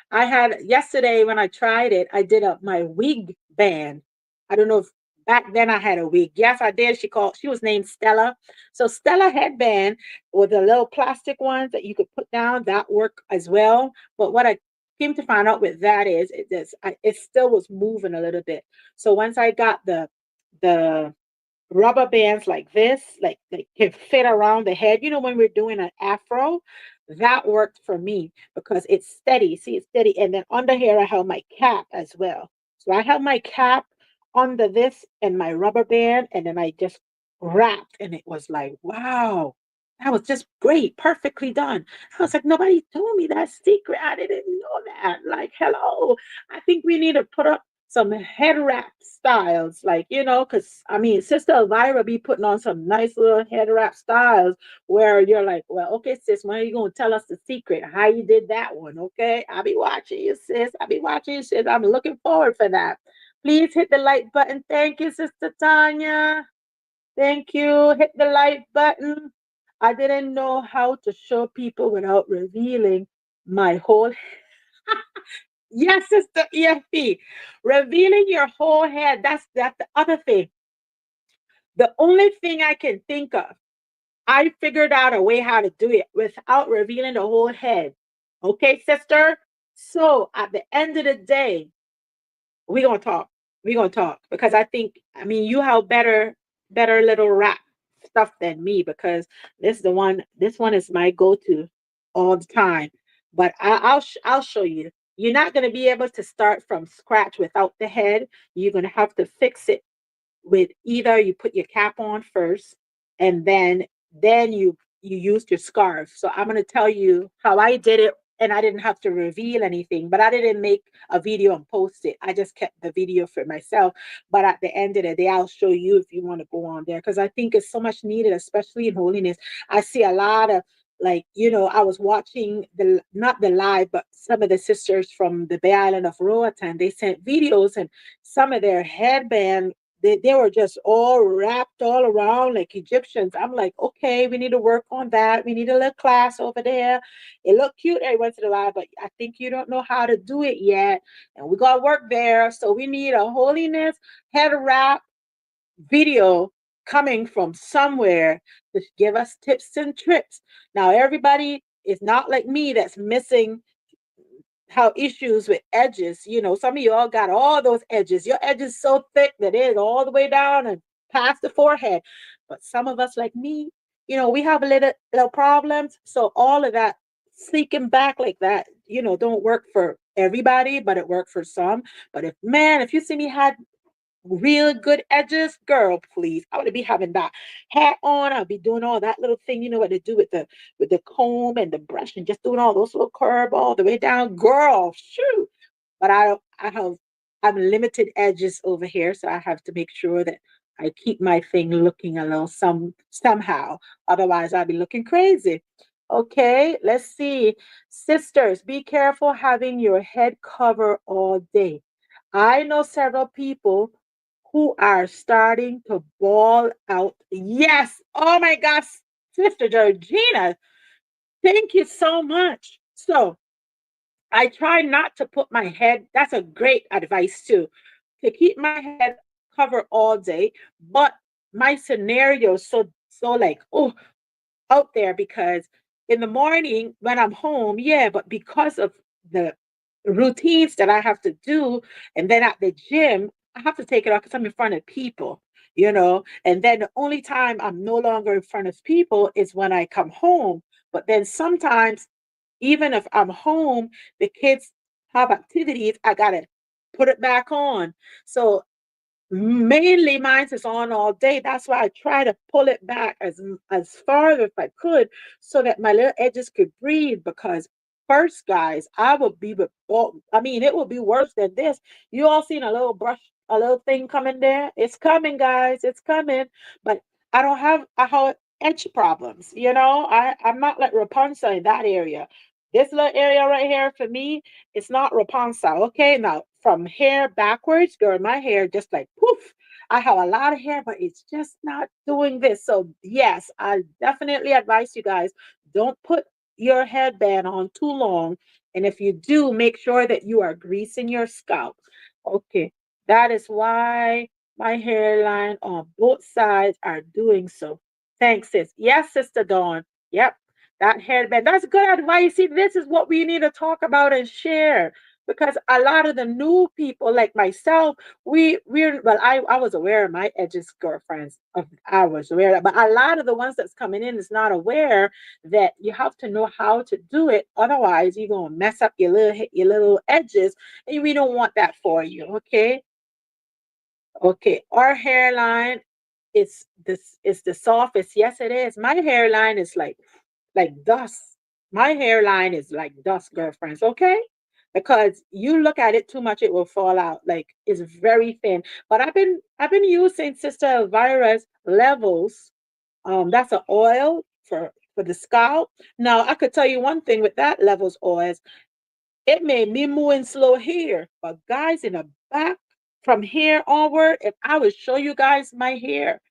I had yesterday when I tried it, I did my wig band. I don't know if back then I had a wig. Yes, I did. She was named Stella. So Stella headband with the little plastic ones that you could put down, that work as well. But what I came to find out with that is it still was moving a little bit. So once I got the rubber bands like this, like can fit around the head. When we're doing an afro, That worked for me because it's steady. See, it's steady. And then under here, I have my cap as well. So I have my cap under this and my rubber band, and then I just wrapped, and it was like, wow, that was just great, perfectly done. I was like, nobody told me that secret. I didn't know that. Like, hello. I think we need to put up some head wrap styles, like, because I mean, Sister Elvira be putting on some nice little head wrap styles where you're like, well, okay, sis, when are you going to tell us the secret? How you did that one? Okay. I'll be watching you, sis. I'll be watching you, sis. I'm looking forward for that. Please hit the like button. Thank you, Sister Tanya. Thank you. Hit the like button. I didn't know how to show people without revealing my whole. Yes, Sister EFP. Revealing your whole head. That's the other thing. The only thing I can think of, I figured out a way how to do it without revealing the whole head. Okay, sister? So at the end of the day, we're gonna talk. We're gonna talk because I mean, you have better little rap stuff than me because this one is my go-to all the time. But I'll show you. You're not gonna be able to start from scratch without the head. You're gonna have to fix it with either you put your cap on first and then you used your scarf. So I'm going to tell you how I did it, and I didn't have to reveal anything, but I didn't make a video and post it. I just kept the video for myself. But at the end of the day, I'll show you if you want to go on there because I think it's so much needed, especially in holiness. I see a lot of, like, I was watching the not the live, but some of the sisters from the Bay Island of Roatan. They sent videos, and some of their headband, they were just all wrapped all around like Egyptians. I'm like, okay, we need to work on that. We need a little class over there. It looked cute every once in a while, but I think you don't know how to do it yet. And we got to work there. So we need a holiness head wrap video coming from somewhere to give us tips and tricks. Now, everybody is not like me that's missing how issues with edges. Some of you all got all those edges. Your edges so thick that it is all the way down and past the forehead. But some of us, like me, we have a little problems. So all of that sleeking back like that, don't work for everybody, but it worked for some. But if you see me had real good edges, girl, please. I would be having that hat on. I'll be doing all that little thing, what to do with the comb and the brush and just doing all those little curve all the way down. Girl, shoot. But I'm limited edges over here, so I have to make sure that I keep my thing looking a little somehow. Otherwise I'll be looking crazy. Okay, let's see. Sisters, be careful having your head cover all day. I know several people who are starting to ball out. Yes. Oh my gosh, Sister Georgina, thank you so much. So I try not to put my head, that's a great advice too, to keep my head covered all day. But my scenario is so like, oh, out there because in the morning when I'm home, yeah, but because of the routines that I have to do, and then at the gym, I have to take it off because I'm in front of people. And then the only time I'm no longer in front of people is when I come home. But then sometimes, even if I'm home, the kids have activities, I gotta put it back on. So mainly mine is on all day. That's why I try to pull it back as far as I could so that my little edges could breathe. Because first, guys, I would be with I mean, it would be worse than this. You all seen a little brush, a little thing coming there? It's coming, guys. It's coming. But I have edge problems. I'm not like Rapunzel in that area. This little area right here for me, it's not Rapunzel. Okay, now from hair backwards, girl, my hair just like poof. I have a lot of hair, but it's just not doing this. So yes, I definitely advise you guys, don't put your headband on too long. And if you do, make sure that you are greasing your scalp. Okay, that is why my hairline on both sides are doing so. Thanks, sis. Yes, Sister Dawn. Yep, that headband. That's good advice. See, this is what we need to talk about and share. because a lot of the new people like myself, I was aware of my edges, girlfriends. I was aware of, but a lot of the ones that's coming in is not aware that you have to know how to do it. Otherwise, you're gonna mess up your little edges, and we don't want that for you. Okay, okay. Our hairline is the softest. Yes, it is. My hairline is like dust. My hairline is like dust, girlfriends, okay? Because you look at it too much, it will fall out. Like it's very thin. But I've been using Sister Elvira's levels. That's an oil for the scalp. Now I could tell you one thing with that levels oils, it made me moving slow here. But guys in the back from here onward, if I would show you guys my hair,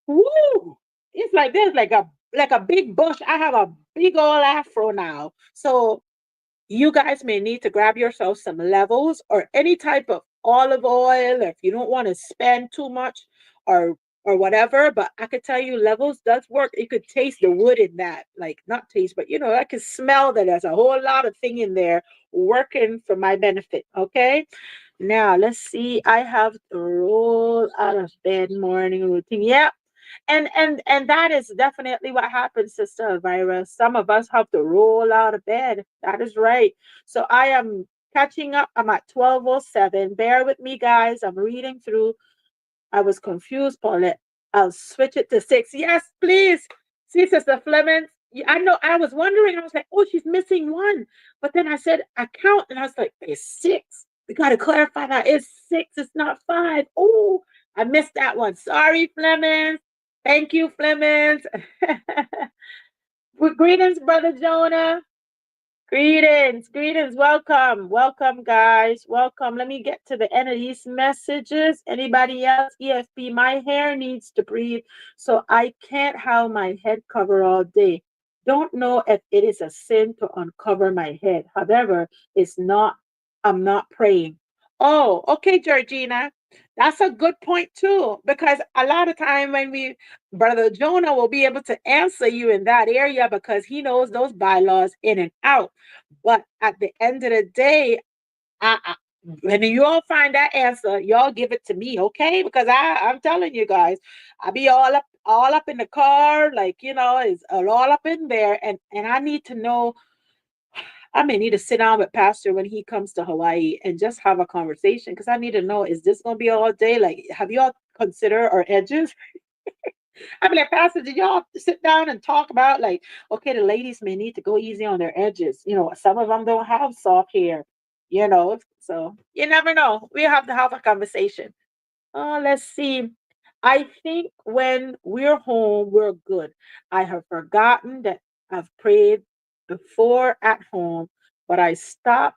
woo! It's like there's like a big bush. I have a big old afro now. So you guys may need to grab yourself some levels or any type of olive oil if you don't want to spend too much or or whatever. But I could tell you levels does work. You could taste the wood in that. Like not taste, but I could smell that there's a whole lot of thing in there working for my benefit. Okay. Now let's see. I have to roll out of bed morning routine. Yep, and that is definitely what happens, Sister Elvira. Some of us have to roll out of bed. That is right. So I am catching up. I'm at 12:07. Bear with me, guys. I'm reading through. I was confused, Paulette. I'll switch it to 6. Yes, please. See, Sister Fleming. I know. I was wondering. I was like, oh, she's missing one. But then I said, I count, and I was like, it's 6. We got to clarify that it's 6. It's not 5. Oh, I missed that one. Sorry, Fleming. Thank you, Fleming. Well, greetings, Brother Jonah. Greetings, greetings, welcome, welcome, guys, welcome. Let me get to the end of these messages. Anybody else? EFP, my hair needs to breathe, so I can't have my head cover all day. Don't know if it is a sin to uncover my head. However, it's not, I'm not praying. Oh, okay, Georgina. That's a good point too, because a lot of time when Brother Jonah will be able to answer you in that area because he knows those bylaws in and out. But at the end of the day, when you all find that answer, y'all give it to me, okay? Because I'm telling you guys, I be all up in the car, like it's all up in there, and I need to know. I may need to sit down with Pastor when he comes to Hawaii and just have a conversation because I need to know, is this gonna be all day? Like, have y'all considered our edges? I mean, like, Pastor, did y'all sit down and talk about like, okay, the ladies may need to go easy on their edges. Some of them don't have soft hair, so you never know. We have to have a conversation. Let's see. I think when we're home, we're good. I have forgotten that I've prayed before at home, but I stopped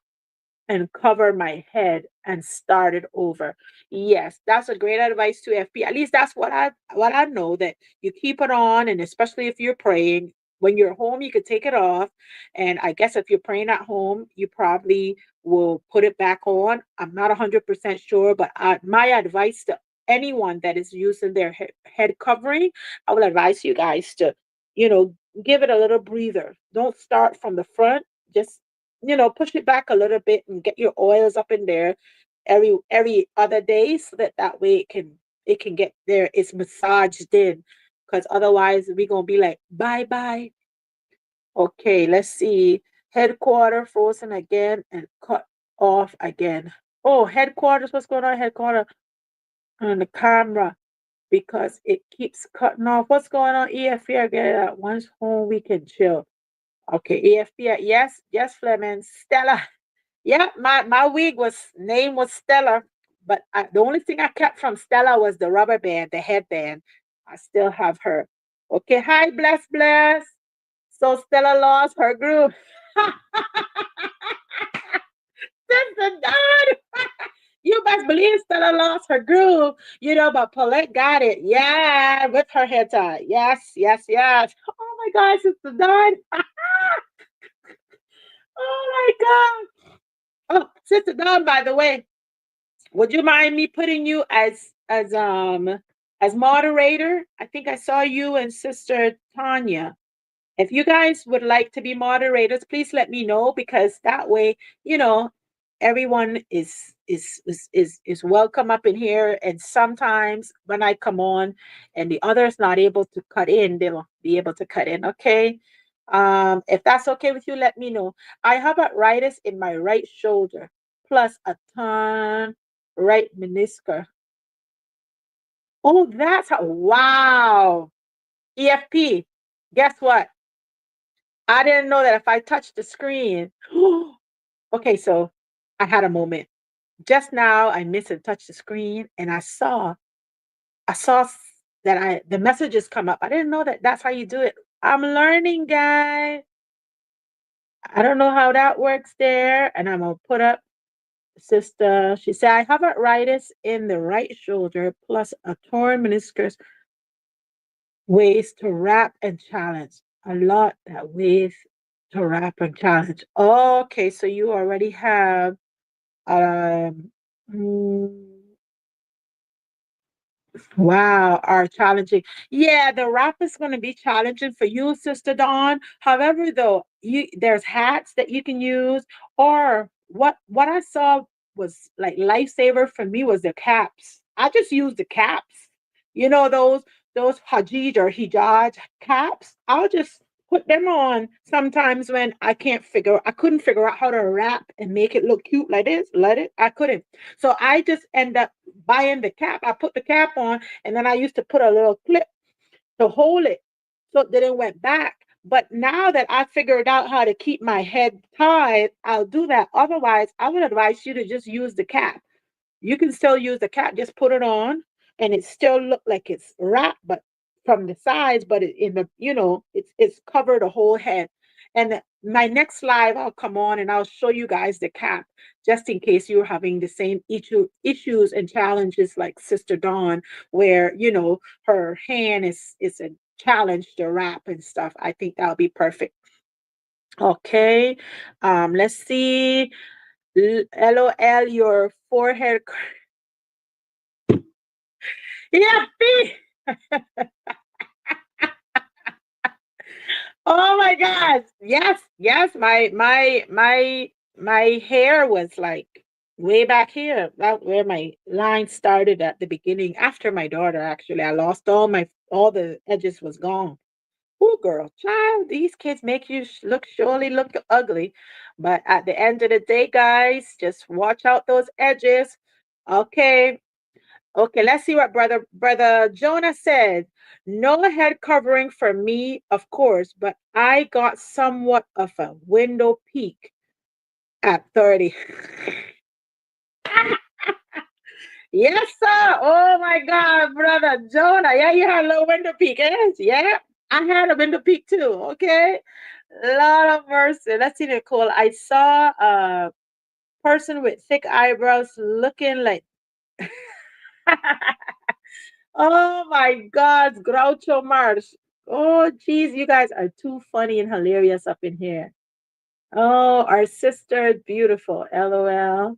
and cover my head and start it over. Yes, that's a great advice to FP. At least that's what I know, that you keep it on, and especially if you're praying. When you're home, you could take it off. And I guess if you're praying at home, you probably will put it back on. I'm not 100% sure, but my advice to anyone that is using their head covering, I will advise you guys to, you know, give it a little breather. Don't start from the front. Just push it back a little bit and get your oils up in there every other day so that way it can get there. It's massaged in, because otherwise we're gonna be like bye bye. Okay, let's see. Headquarter frozen again and cut off again. Oh, headquarters, what's going on, headquarter? On the camera, because it keeps cutting off. What's going on, EFP? I get it. Once home we can chill. Okay, EFP. Yes, yes, Fleming. Stella. Yeah, my wig was name was Stella, but the only thing I kept from Stella was the rubber band, the headband. I still have her. Okay, hi, bless. So Stella lost her groove. Sister Dawn, you best believe Stella lost her groove, but Paulette got it. Yeah, with her hair tie. Yes, yes, yes. Oh my God, Sister Dawn. Oh my God. Oh, Sister Dawn, by the way, would you mind me putting you as moderator? I think I saw you and Sister Tanya. If you guys would like to be moderators, please let me know, because that way, you know, everyone is welcome up in here. And sometimes when I come on and the other's not able to cut in, they'll be able to cut in. Okay. If that's okay with you, let me know. I have arthritis in my right shoulder, plus a ton right meniscus. Oh, that's how, wow. EFP. Guess what? I didn't know that if I touch the screen. Okay, so I had a moment. Just now I missed and touched the screen and I saw that I the messages come up. I didn't know that that's how you do it. I'm learning, guys. I don't know how that works there. And I'm gonna put up sister. She said I have arthritis in the right shoulder plus a torn meniscus. Ways to wrap and challenge. A lot that ways to wrap and challenge. Okay, so you already have um mm, wow, are challenging. Yeah, the wrap is going to be challenging for you, Sister Dawn. However, though, there's hats that you can use, or what I saw was like lifesaver for me was the caps. I just use the caps. You know those Hajij or Hijaj caps. I'll just put them on sometimes when I couldn't figure out how to wrap and make it look cute like this. Let it. I couldn't. So I just end up buying the cap. I put the cap on, and then I used to put a little clip to hold it so that it went back. But now that I figured out how to keep my head tied, I'll do that. Otherwise, I would advise you to just use the cap. You can still use the cap, just put it on, and it still look like it's wrapped, but from the sides, but in the it's covered the whole head. And my next live, I'll come on and I'll show you guys the cap, just in case you're having the same issues and challenges like Sister Dawn, where her hand is a challenge to wrap and stuff. I think that'll be perfect. Okay, let's see. LOL, your forehead. Yeah, oh my gosh. Yes, yes. My hair was like way back here. That's where my line started at the beginning. After my daughter, actually, I lost all the edges was gone. Oh, girl, child, these kids make you surely look ugly. But at the end of the day, guys, just watch out those edges. Okay, okay, let's see what brother Jonah said. No head covering for me, of course, but I got somewhat of a window peak at 30. Yes, sir. Oh my God, brother Jonah. Yeah, you had a little window peak, eh? Yeah, I had a window peak too. Okay. Lord of mercy. Let's see, Nicole. I saw a person with thick eyebrows looking like oh my God, Groucho Marx. Oh, geez, you guys are too funny and hilarious up in here. Oh, our sister, beautiful. LOL.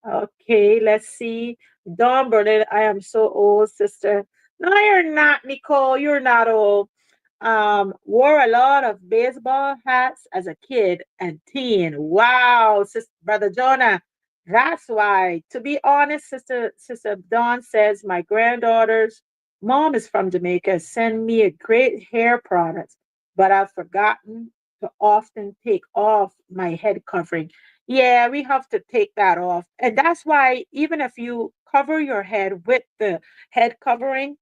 Okay, let's see. Dawn Burnett, I am so old, sister. No, you're not, Nicole. You're not old. Wore a lot of baseball hats as a kid and teen. Wow, sister, brother Jonah. That's why. To be honest, sister Dawn says my granddaughter's mom is from Jamaica. Send me a great hair product, but I've forgotten to often take off my head covering. Yeah, we have to take that off. And that's why even if you cover your head with the head covering,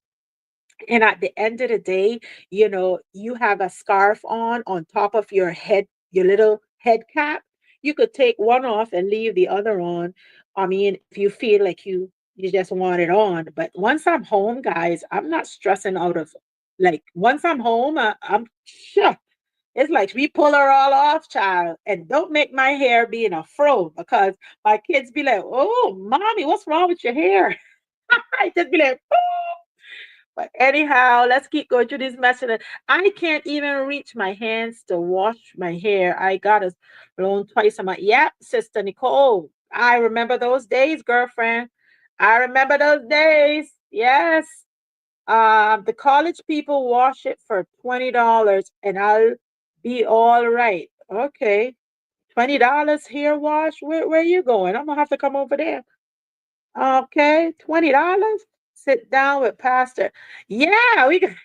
and at the end of the day, you have a scarf on top of your head, your little head cap. You could take one off and leave the other on. I mean, if you feel like you just want it on. But once I'm home, guys, I'm not stressing out of like once I'm home, I'm sure it's like we pull her all off, child, and don't make my hair be in a fro because my kids be like, "Oh, mommy, what's wrong with your hair?" I just be like, but anyhow, let's keep going through this message. I can't even reach my hands to wash my hair. I got a blown twice a month. Yep, Sister Nicole. I remember those days, girlfriend. I remember those days. Yes. The college people wash it for $20 and I'll be all right. Okay.
$20 hair wash. Where you going? I'm gonna have to come over there. Okay, $20. Sit down with Pastor. Yeah, we can.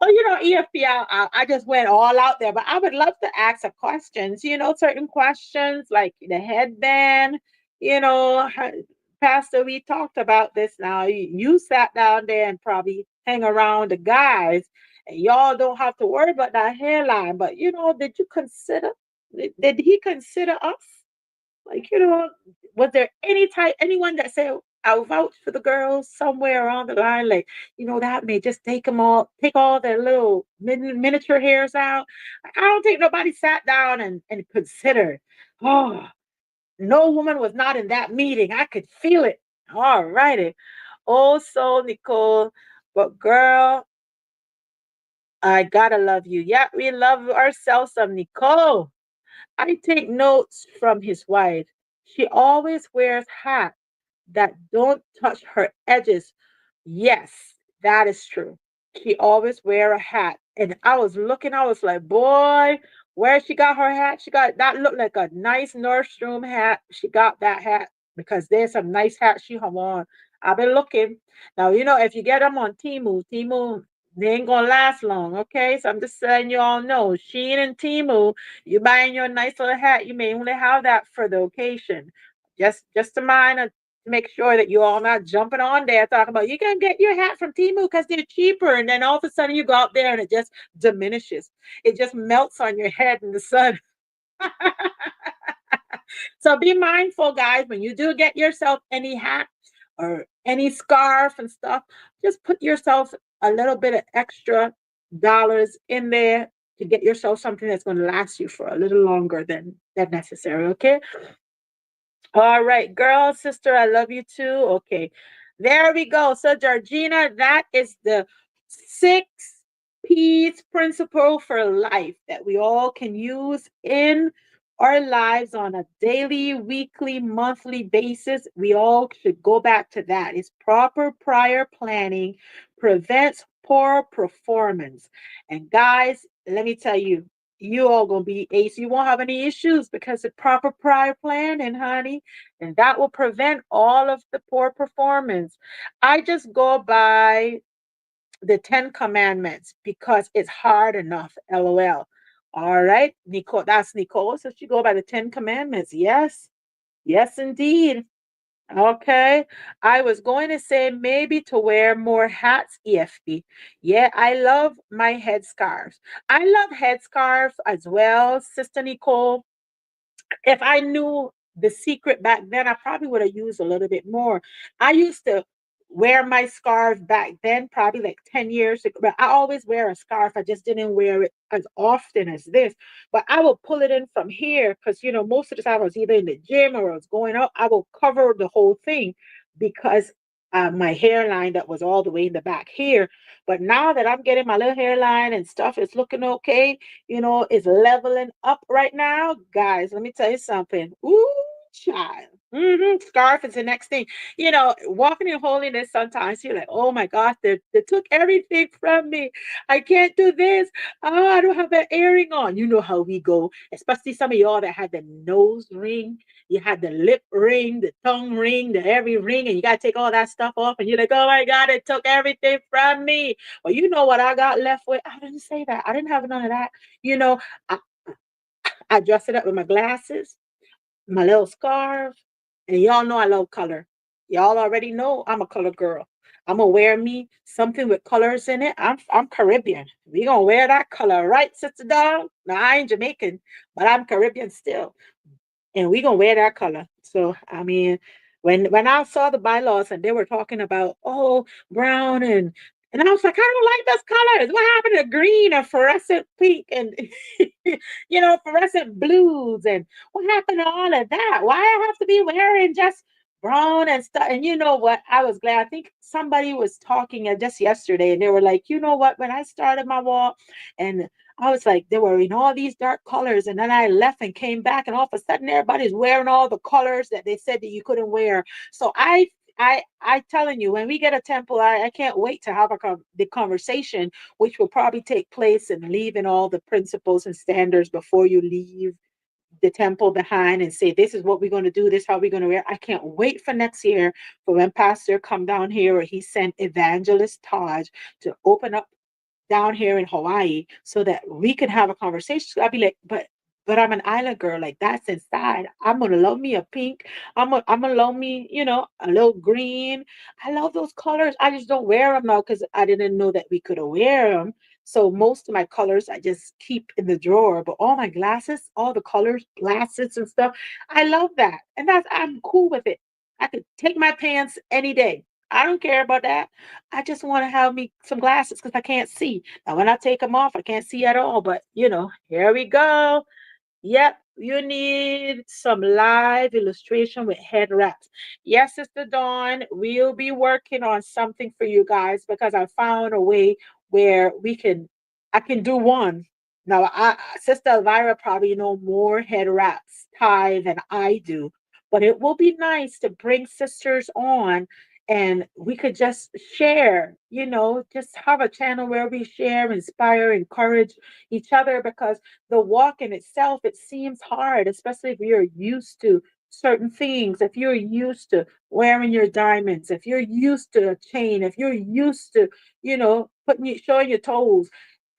Well, EFP, I just went all out there, but I would love to ask a questions, certain questions like the headband, Pastor, we talked about this now. You sat down there and probably hang around the guys, and y'all don't have to worry about that hairline. But, did you consider, did he consider us? Like, was there anyone that said, I'll vouch for the girls somewhere along the line? Like, that may just take all their little miniature hairs out. I don't think nobody sat down and considered. Oh, no woman was not in that meeting. I could feel it. All righty. Oh, so Nicole, but girl, I gotta love you. Yeah, we love ourselves some Nicole. I take notes from his wife. She always wears hats that don't touch her edges. Yes, that is true. She always wear a hat. And I was looking, I was like, boy, where she got her hat? She got that looked like a nice Nordstrom hat. She got that hat because there's some nice hats she have on. I've been looking. Now, if you get them on Temu, they ain't gonna last long, okay? So I'm just letting you all know. Shein and Temu, you buying your nice little hat, you may only have that for the occasion. Just to mind to make sure that you all not jumping on there talking about you can get your hat from Temu because they're cheaper, and then all of a sudden you go out there and it just diminishes. It just melts on your head in the sun. So be mindful, guys, when you do get yourself any hat or any scarf and stuff, just put yourself a little bit of extra dollars in there to get yourself something that's going to last you for a little longer than necessary. Okay. All right, girl, sister, I love you too. Okay, there we go. So, Georgina, that is the 6 P's principle for life that we all can use in our lives on a daily, weekly, monthly basis. We all should go back to that. It's proper prior planning prevents poor performance. And, guys, let me tell you, you all gonna be ace. You won't have any issues because of proper prior planning, honey, and that will prevent all of the poor performance. I just go by the 10 Commandments because it's hard enough. LOL. All right, Nicole. That's Nicole. So she go by the 10 Commandments. Yes, yes, indeed. Okay. I was going to say maybe to wear more hats, EFP. Yeah, I love my headscarves. I love headscarves as well, Sister Nicole. If I knew the secret back then, I probably would have used a little bit more. I used to wear my scarf back then, probably like 10 years ago. But I always wear a scarf. I just didn't wear it as often as this. But I will pull it in from here because, most of the time I was either in the gym or I was going out. I will cover the whole thing because my hairline that was all the way in the back here. But now that I'm getting my little hairline and stuff, it's looking okay, is leveling up right now. Guys, let me tell you something. Ooh, child. Scarf is the next thing. Walking in holiness, sometimes you're like, oh my gosh, they took everything from me. I can't do this. Oh, I don't have an earring on. You know how we go, especially some of y'all that had the nose ring, you had the lip ring, the tongue ring, the every ring, and you got to take all that stuff off. And you're like, oh my God, it took everything from me. Well, you know what I got left with? I didn't say that. I didn't have none of that. You know, I, I dressed it up with my glasses, my little scarf, and y'all know I love color. Y'all already know I'm a color girl. I'm gonna wear me something with colors in it. I'm Caribbean. We gonna wear that color, right, sister dog? Now I ain't Jamaican, but I'm Caribbean still, and we gonna wear that color. So I mean, when I saw the bylaws and they were talking about brown and I was like, I don't like those colors. What happened to green or fluorescent pink and fluorescent blues and what happened to all of that? Why I have to be wearing just brown and stuff? And you know what? I was glad. I think somebody was talking just yesterday and they were like, you know what? When I started my walk and I was like, they were in all these dark colors. And then I left and came back, and all of a sudden, everybody's wearing all the colors that they said that you couldn't wear. So I telling you, when we get a temple, I can't wait to have the conversation, which will probably take place in leaving all the principles and standards before you leave the temple behind and say, this is what we're going to do, this how we're going to wear. I can't wait for next year for when Pastor come down here, or he sent Evangelist Taj to open up down here in Hawaii so that we could have a conversation. I'd be like, but I'm an island girl. Like, that's inside. I'm gonna love me a pink. I'm gonna love me, a little green. I love those colors. I just don't wear them now because I didn't know that we could wear them. So most of my colors I just keep in the drawer. But all my glasses, all the colors, glasses and stuff, I love that. And I'm cool with it. I could take my pants any day. I don't care about that. I just want to have me some glasses because I can't see. Now, when I take them off, I can't see at all. But, here we go. Yep, you need some live illustration with head wraps. Yes, Sister Dawn, we'll be working on something for you guys because I found a way where I can do one. Now, Sister Elvira probably know more head wraps tie than I do, but it will be nice to bring sisters on and we could just share, just have a channel where we share, inspire, encourage each other because the walk in itself, it seems hard, especially if you're used to certain things, if you're used to wearing your diamonds, if you're used to a chain, if you're used to, showing your toes,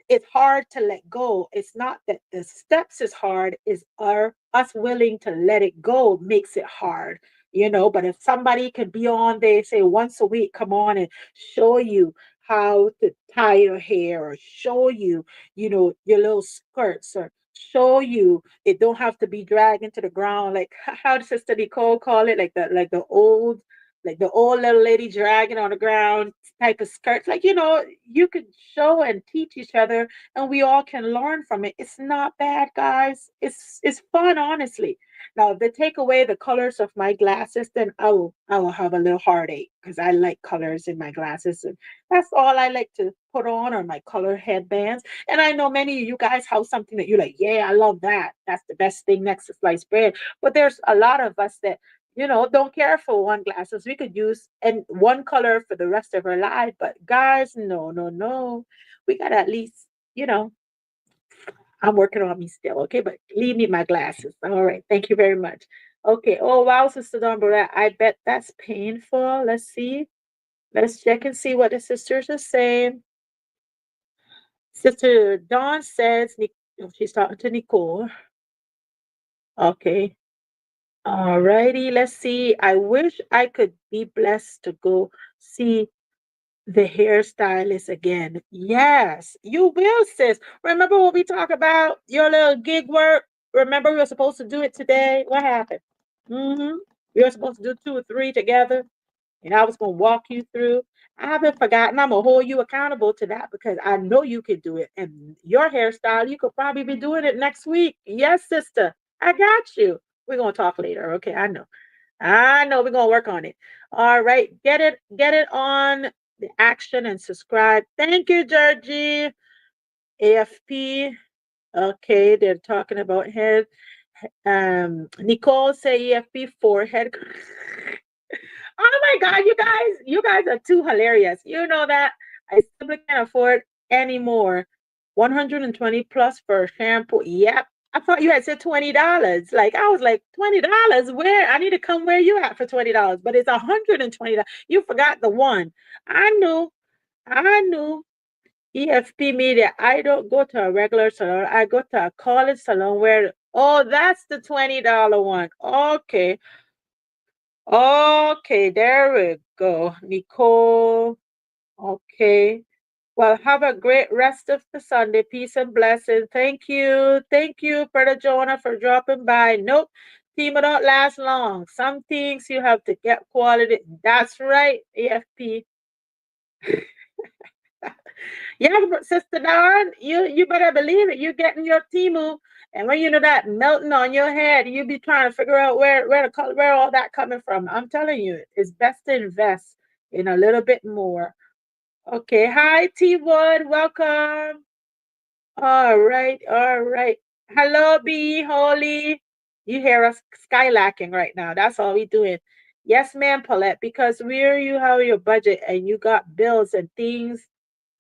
it's hard to let go. It's not that the steps is hard, is us willing to let it go makes it hard, but if somebody could be on, they say once a week, come on and show you how to tie your hair or show you, your little skirts or show you it don't have to be dragged into the ground like how does Sister Nicole call it, like the old little lady dragging on the ground type of skirts. Like, you could show and teach each other and we all can learn from it. It's not bad, guys. It's fun, honestly. Now, if they take away the colors of my glasses, then I will have a little heartache because I like colors in my glasses. And that's all I like to put on are my color headbands. And I know many of you guys have something that you're like, yeah, I love that. That's the best thing next to sliced bread. But there's a lot of us that don't care for one glasses. We could use and one color for the rest of our life. But guys, no, no, no. We gotta at least, I'm working on me still, okay? But leave me my glasses. All right. Thank you very much. Okay. Oh wow, Sister Dumbledore. I bet that's painful. Let's see. Let's check and see what the sisters are saying. Sister Dawn says, she's talking to Nicole. Okay. All righty, let's see. I wish I could be blessed to go see the hairstylist again. Yes, you will, sis. Remember what we talked about? Your little gig work? Remember we were supposed to do it today? What happened? Mm-hmm. We were supposed to do 2 or 3 together, and I was going to walk you through. I haven't forgotten. I'm going to hold you accountable to that because I know you can do it. And your hairstyle, you could probably be doing it next week. Yes, sister. I got you. We're going to talk later. Okay, I know. I know we're gonna work on it. All right, get it on the action and subscribe. Thank you, Georgie. AFP. Okay, they're talking about head. Nicole say EFP forehead. Oh my God, you guys are too hilarious. You know that I simply can't afford anymore. 120 plus for shampoo. Yep. I thought you had said $20. Like I was like, $20? Where? I need to come where you at for $20. But it's $120. You forgot the one. I knew. I knew. EFP media. I don't go to a regular salon. I go to a college salon where that's the $20 one. Okay. Okay, there we go. Nicole. Okay. Well, have a great rest of the Sunday. Peace and blessing. Thank you. Thank you, Brother Jonah, for dropping by. Nope. Team don't last long. Some things you have to get quality. That's right, AFP. Yeah, Sister Dawn, you better believe it. You're getting your Timu, and when you know that melting on your head, you be trying to figure out where all that coming from. I'm telling you, it's best to invest in a little bit more. Okay, hi T Wood, welcome. All right, all right. Hello, B Holy. You hear us skylacking right now. That's all we doing. Yes, ma'am, Paulette, because where you have your budget and you got bills and things,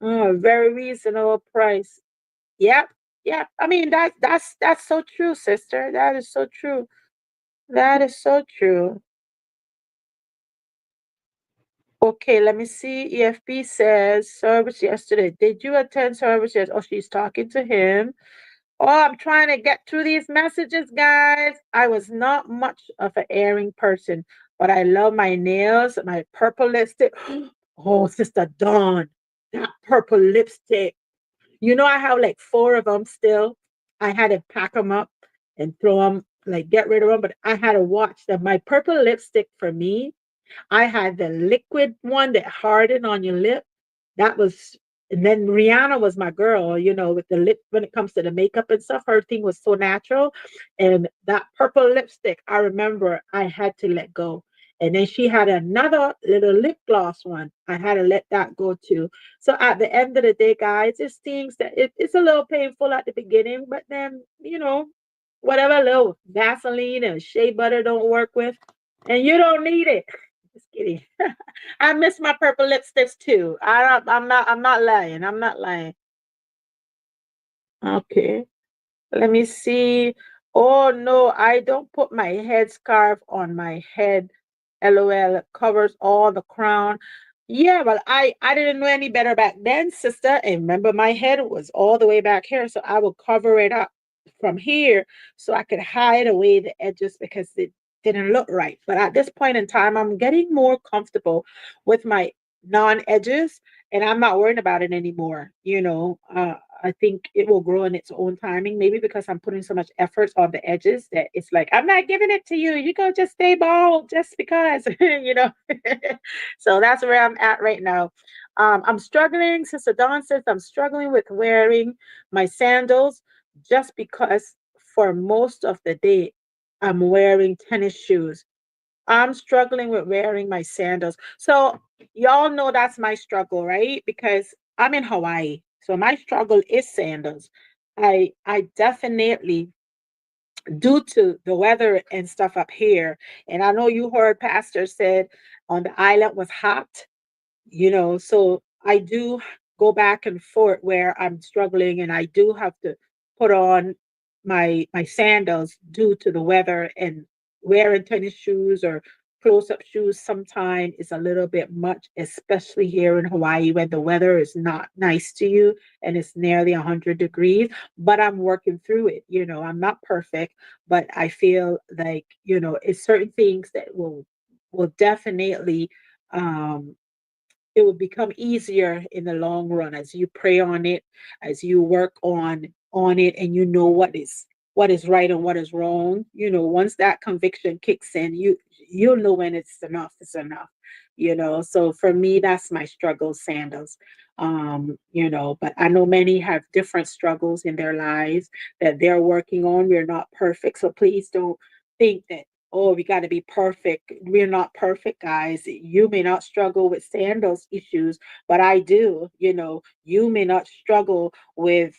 very reasonable price. Yep, Yeah, I mean that's so true, sister. That is so true. That is so true. Okay, let me see. EFP says service yesterday. Did you attend service yesterday? Oh, she's talking to him. Oh, I'm trying to get through these messages, guys. I was not much of an airing person, but I love my nails, my purple lipstick. Oh, Sister Dawn, that purple lipstick. You know, I have like four of them still. I had to pack them up and throw them, like get rid of them, but I had to watch them. My purple lipstick for me, I had the liquid one that hardened on your lip. That was, and then Rihanna was my girl, you know, with the lip when it comes to the makeup and stuff. Her thing was so natural. And that purple lipstick, I remember I had to let go. And then she had another little lip gloss one. I had to let that go too. So at the end of the day, guys, it's things that it's a little painful at the beginning, but then, you know, whatever little Vaseline and shea butter don't work with, and you don't need it. Just kidding. I miss my purple lipsticks too. I'm not lying. I'm not lying. Okay. Let me see. Oh no, I don't put my headscarf on my head. LOL, it covers all the crown. Yeah, well, I didn't know any better back then, sister. And remember, my head was all the way back here, so I would cover it up from here so I could hide away the edges because it didn't look right. But at this point in time, I'm getting more comfortable with my non-edges, and I'm not worrying about it anymore. You know, I think it will grow in its own timing. Maybe because I'm putting so much effort on the edges that it's like I'm not giving it to you. You go just stay bald just because, you know. So that's where I'm at right now. I'm struggling. Sister Dawn says I'm struggling with wearing my sandals just because for most of the day I'm wearing tennis shoes. I'm struggling with wearing my sandals. So y'all know that's my struggle, right? Because I'm in Hawaii. So my struggle is sandals. I definitely, due to the weather and stuff up here, and I know you heard Pastor said on the island was hot, you know, so I do go back and forth where I'm struggling and I do have to put on my sandals due to the weather, and wearing tennis shoes or close-up shoes sometimes is a little bit much, especially here in Hawaii when the weather is not nice to you and it's nearly 100 degrees. But I'm working through it. You know, I'm not perfect, but I feel like, you know, it's certain things that will definitely um it will become easier in the long run as you pray on it, as you work on it, and you know what is right and what is wrong. You know, once that conviction kicks in, you'll know when it's enough, it's enough. You know, so for me, that's my struggle, sandals. You know, but I know many have different struggles in their lives that they're working on. We're not perfect, so please don't think that, oh, we got to be perfect. We're not perfect, guys. You may not struggle with sandals issues, but I do. You know, you may not struggle with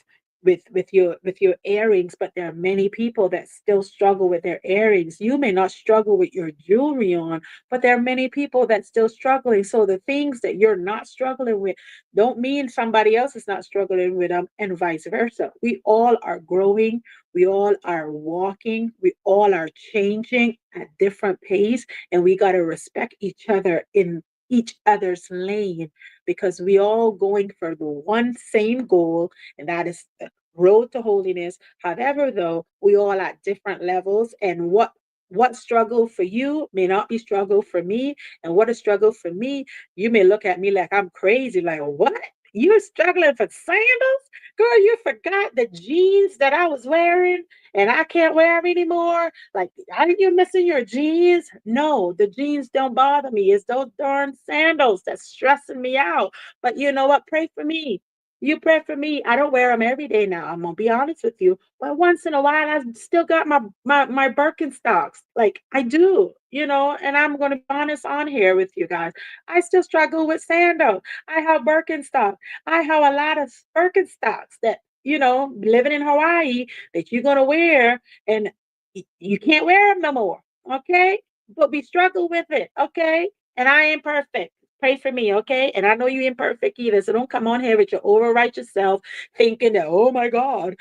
your earrings, but there are many people that still struggle with their earrings. You may not struggle with your jewelry on, but there are many people that still struggling. So the things that you're not struggling with don't mean somebody else is not struggling with them, and vice versa. We all are growing, we all are walking, we all are changing at different pace, and we got to respect each other in each other's lane because we all going for the one same goal, and that is the road to holiness. However, though, we all at different levels, and what struggle for you may not be struggle for me, and what is struggle for me, you may look at me like I'm crazy, like what? You're struggling for sandals? Girl, you forgot the jeans that I was wearing and I can't wear them anymore. Like, are you missing your jeans? No, the jeans don't bother me. It's those darn sandals that's stressing me out. But you know what? Pray for me. You pray for me. I don't wear them every day now. I'm gonna be honest with you. But once in a while, I still got my Birkenstocks. Like I do, you know. And I'm gonna be honest on here with you guys. I still struggle with sandals. I have Birkenstocks. I have a lot of Birkenstocks that, you know, living in Hawaii that you're gonna wear, and you can't wear them no more. Okay, but we struggle with it. Okay, and I ain't perfect. Pray for me, okay? And I know you're imperfect either, so don't come on here with your overrighteous self thinking that, oh my God,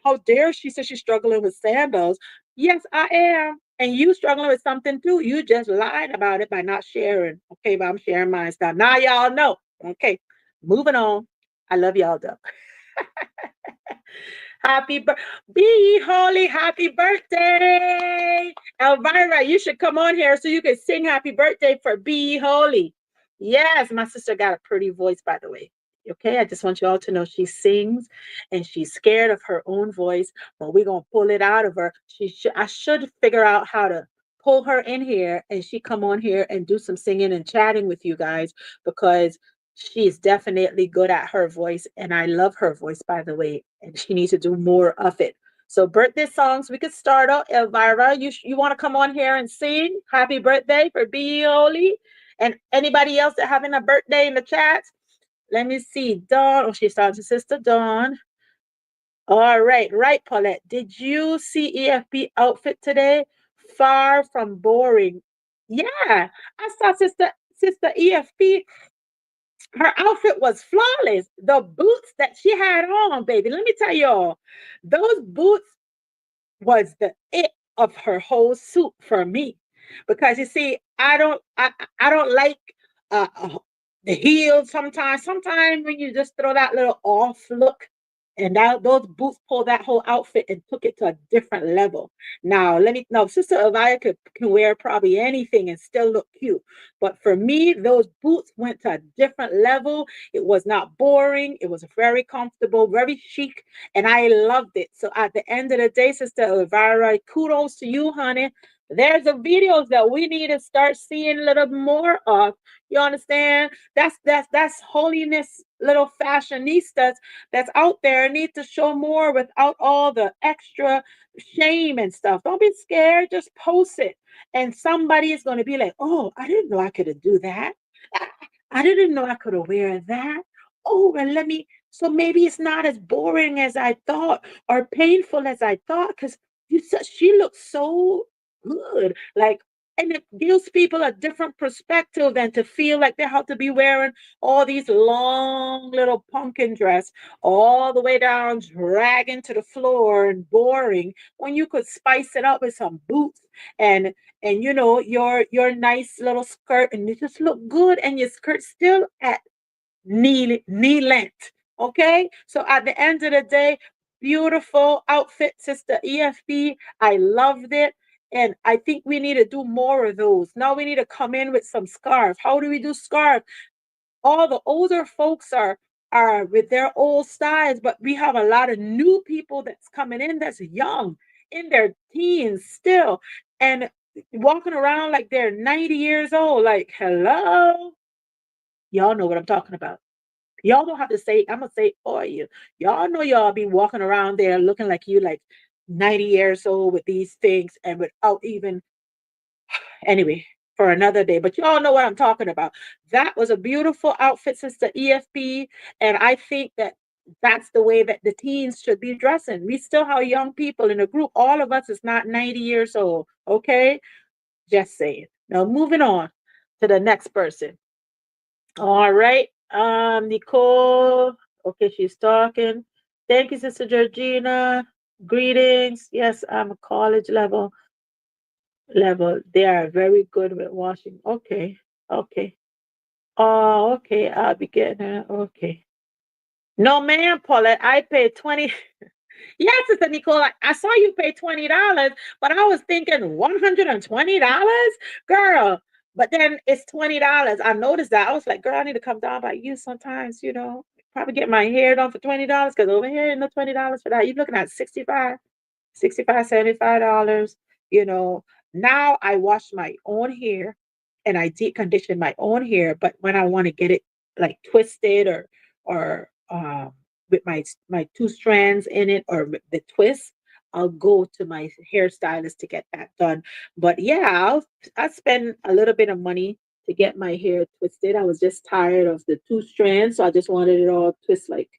how dare she say she's struggling with sandals? Yes, I am. And you struggling with something too. You just lied about it by not sharing. Okay, but I'm sharing mine stuff. Now y'all know. Okay, moving on. I love y'all though. Happy bir- Be holy, happy birthday. Elvira, you should come on here so you can sing happy birthday for Be Holy. Yes, my sister got a pretty voice, by the way. Okay, I just want you all to know she sings and she's scared of her own voice, but we're gonna pull it out of her. I should figure out how to pull her in here and she come on here and do some singing and chatting with you guys because she's definitely good at her voice, and I love her voice, by the way, and she needs to do more of it. So, birthday songs, we could start out. Elvira, you want to come on here and sing happy birthday for Beoli? And anybody else that having a birthday in the chat? Let me see. Dawn, oh, she starts to Sister Dawn. All right, right, Paulette. Did you see EFP outfit today? Far from boring. Yeah, I saw Sister EFP. Her outfit was flawless. The boots that she had on, baby, let me tell y'all, those boots was the it of her whole suit for me. Because you see, I don't like the heels sometimes. Sometimes when you just throw that little off look, and those boots pull that whole outfit and took it to a different level. Now, let me know, Sister Avaya can wear probably anything and still look cute. But for me, those boots went to a different level. It was not boring. It was very comfortable, very chic, and I loved it. So at the end of the day, Sister Elvira, kudos to you, honey. There's the videos that we need to start seeing a little more of. You understand? That's holiness, little fashionistas that's out there need to show more without all the extra shame and stuff. Don't be scared. Just post it, and somebody is going to be like, "Oh, I didn't know I could do that. I, I didn't know I could wear that. Oh, and let me." So maybe it's not as boring as I thought or painful as I thought because she looks so good. Like, and it gives people a different perspective than to feel like they have to be wearing all these long little pumpkin dress all the way down, dragging to the floor and boring when you could spice it up with some boots and your nice little skirt and it just look good and your skirt still at knee length. Okay, so at the end of the day, beautiful outfit, Sister EFB. I loved it. And I think we need to do more of those. Now we need to come in with some scarf. How do we do scarf? All the older folks are with their old styles, but we have a lot of new people that's coming in that's young, in their teens still, and walking around like they're 90 years old. Like, hello, y'all know what I'm talking about. Y'all don't have to say, I'm gonna say it for you. Y'all know y'all be walking around there looking like you like 90 years old with these things and without even anyway, for another day. But y'all know what I'm talking about. That was a beautiful outfit, Sister EFP. And I think that that's the way that the teens should be dressing. We still have young people in the group. All of us is not 90 years old. Okay? Just saying. Now moving on to the next person. All right. Nicole. Okay, she's talking. Thank you, Sister Georgina. Greetings. Yes, I'm a college level. They are very good with washing. Okay. Okay. Oh, okay. I'll be getting it. Okay. No, ma'am, Paulette. I paid 20. Yes, Sister Nicole. I saw you pay $20, but I was thinking $120, girl. But then it's $20. I noticed that. I was like, girl, I need to come down by you sometimes, probably get my hair done for $20 because over here, no $20 for that. You're looking at 65, $75. You know, now I wash my own hair and I deep condition my own hair. But when I want to get it like twisted or with my two strands in it or the twist, I'll go to my hairstylist to get that done. But yeah, I spend a little bit of money to get my hair twisted. I was just tired of the two strands, so I just wanted it all twist like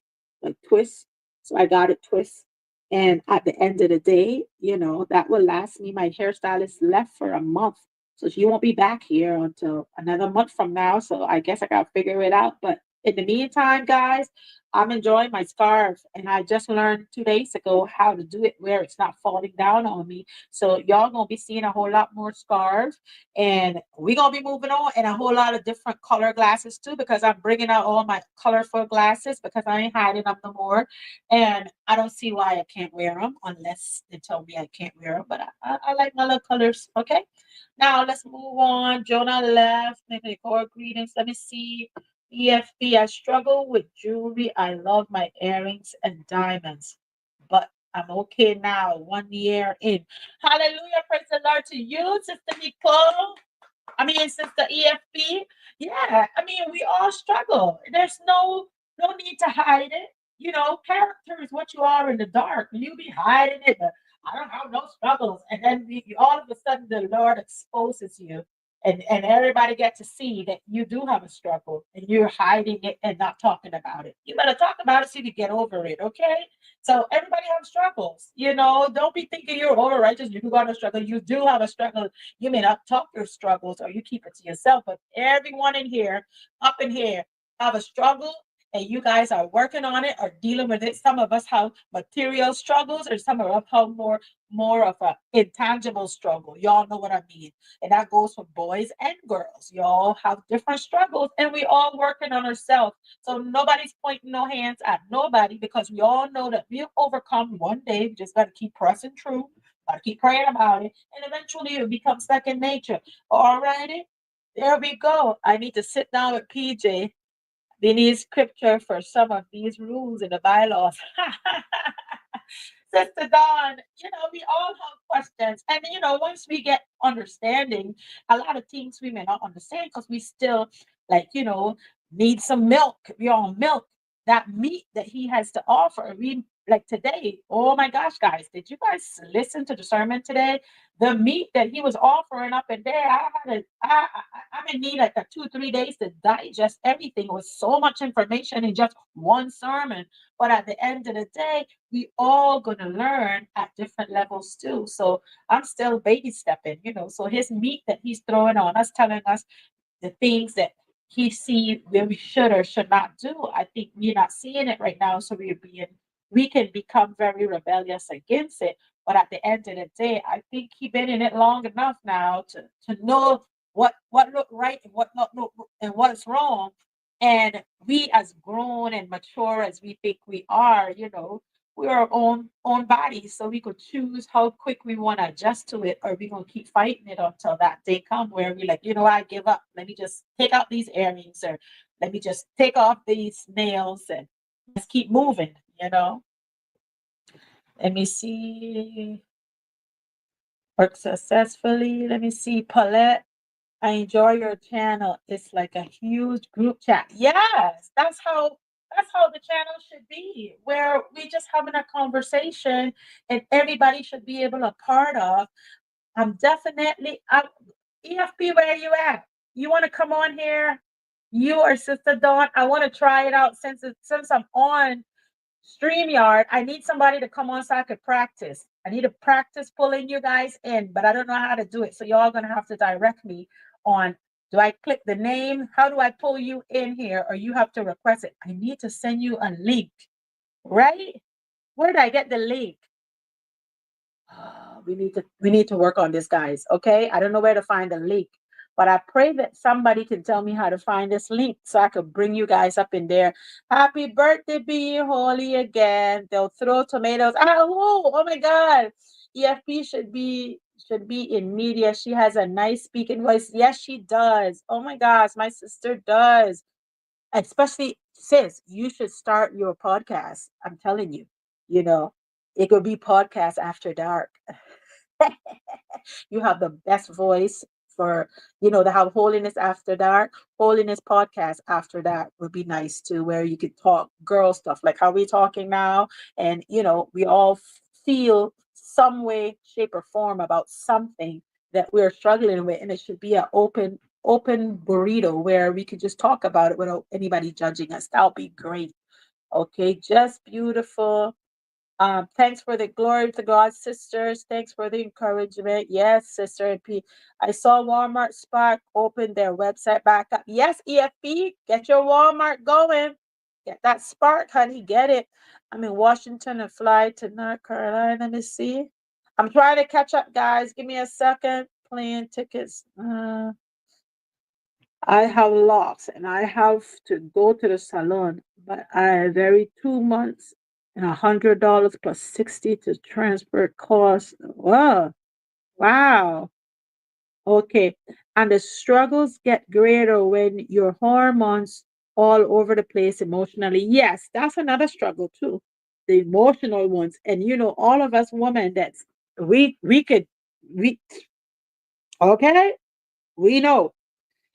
twist. So I got it twist. And at the end of the day, that will last me. My hairstylist left for a month. So she won't be back here until another month from now. So I guess I gotta figure it out. But in the meantime, guys, I'm enjoying my scarf, and I just learned 2 days ago how to do it where it's not falling down on me. So y'all gonna be seeing a whole lot more scarves, and we're gonna be moving on, and a whole lot of different color glasses too, because I'm bringing out all my colorful glasses because I ain't hiding them no more, and I don't see why I can't wear them unless they tell me I can't wear them. But I like my little colors. Okay, now let's move on. Jonah left. Maybe core greetings. Let me see. EFP, I struggle with jewelry. I love my earrings and diamonds, but I'm okay now, 1 year in. Hallelujah. Praise the Lord to you, Sister Nicole. I mean, Sister EFP. Yeah, I mean, we all struggle. There's no need to hide it. You know, character is what you are in the dark. You be hiding it. But I don't have no struggles, and then all of a sudden the Lord exposes you, and everybody gets to see that you do have a struggle, and you're hiding it and not talking about it. You better talk about it so you can get over it. Okay. So everybody has struggles. You know, don't be thinking you're over righteous. You got a struggle. You do have a struggle. You may not talk your struggles or you keep it to yourself, but everyone in here, up in here, have a struggle, and you guys are working on it or dealing with it. Some of us have material struggles, or some of us have more of a intangible struggle. Y'all know what I mean. And that goes for boys and girls. Y'all have different struggles, and we all working on ourselves. So nobody's pointing no hands at nobody, because we all know that we'll overcome one day. We just got to keep pressing through. Gotta keep praying about it, and eventually it becomes second nature. All righty, there we go. I need to sit down with PJ. We need scripture for some of these rules in the bylaws. Sister Dawn, we all have questions. And, once we get understanding, a lot of things we may not understand because we still, like, need some milk. We all milk that meat that he has to offer. We, like today, oh my gosh, guys, did you guys listen to the sermon today? The meat that he was offering up in there, I'm in need like a 2, 3 days to digest everything. It was so much information in just one sermon. But at the end of the day, we all gonna learn at different levels too. So I'm still baby stepping. So his meat that he's throwing on us, telling us the things that he see where we should or should not do. I think we're not seeing it right now. So we can become very rebellious against it. But at the end of the day, I think he's been in it long enough now to know what look right and what not look and what's wrong. And we, as grown and mature as we think we are, we're our own bodies, so we could choose how quick we want to adjust to it, or we're gonna keep fighting it until that day come where we like, I give up. Let me just take out these earrings, or let me just take off these nails, and let's keep moving. Let me see. Work successfully. Let me see. Paulette, I enjoy your channel. It's like a huge group chat. Yes, that's how the channel should be, where we just having a conversation and everybody should be able to part of. I'm definitely EFP, where are you at? You want to come on here? You or Sister Dawn? I want to try it out since I'm on StreamYard. I need somebody to come on so I could practice. I need to practice pulling you guys in, but I don't know how to do it. So y'all gonna have to direct me on, do I click the name? How do I pull you in here? Or you have to request it. I need to send you a link, right? Where did I get the link? We need to work on this, guys. Okay. I don't know where to find the link, but I pray that somebody can tell me how to find this link so I could bring you guys up in there. Happy birthday, be holy again. They'll throw tomatoes. Oh my God. EFP should be in media. She has a nice speaking voice. Yes, she does. Oh my gosh, my sister does. Especially, sis, you should start your podcast. I'm telling you, you know, it could be podcast after dark. You have the best voice for, to have holiness after dark. Holiness podcast after that would be nice too, where you could talk girl stuff like how we talking now, and we all feel some way, shape, or form about something that we're struggling with, and it should be an open burrito where we could just talk about it without anybody judging us. That would be great. Okay, just beautiful. Thanks for the glory to God, sisters. Thanks for the encouragement. Yes, Sister MP. I saw Walmart Spark open their website back up. Yes, EFP, get your Walmart going. Get that Spark, honey. Get it. I'm in Washington and fly to North Carolina. Let me see. I'm trying to catch up, guys. Give me a second. Plane tickets. I have locks and I have to go to the salon, but I vary 2 months and $100 plus 60 to transfer costs. Whoa, wow. Okay. And the struggles get greater when your hormones all over the place emotionally. Yes, that's another struggle too. The emotional ones. And all of us women we could we okay, we know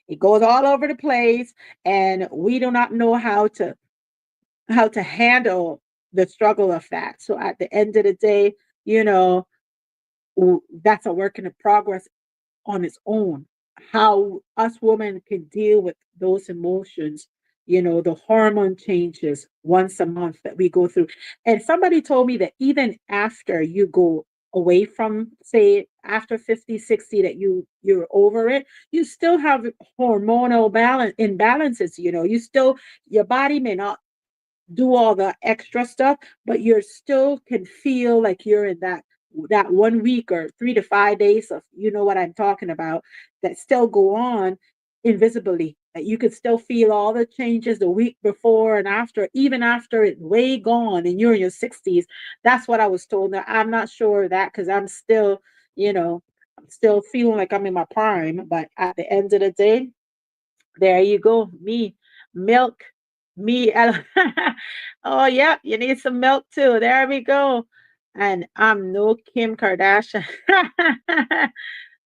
it goes all over the place, and we do not know how to handle the struggle of that. So at the end of the day, you know, that's a work in progress on its own. How us women can deal with those emotions, the hormone changes once a month that we go through. And somebody told me that even after you go away from, say, after 50, 60, that you're over it, you still have hormonal imbalances. You still, your body may not do all the extra stuff, but you're still can feel like you're in that 1 week or 3 to 5 days of, what I'm talking about, that still go on invisibly. That you could still feel all the changes the week before and after, even after it's way gone and you're in your 60s. That's what I was told. Now I'm not sure of that because I'm still feeling like I'm in my prime. But at the end of the day, there you go. Me, milk, me. Oh, yeah, you need some milk too. There we go. And I'm no Kim Kardashian.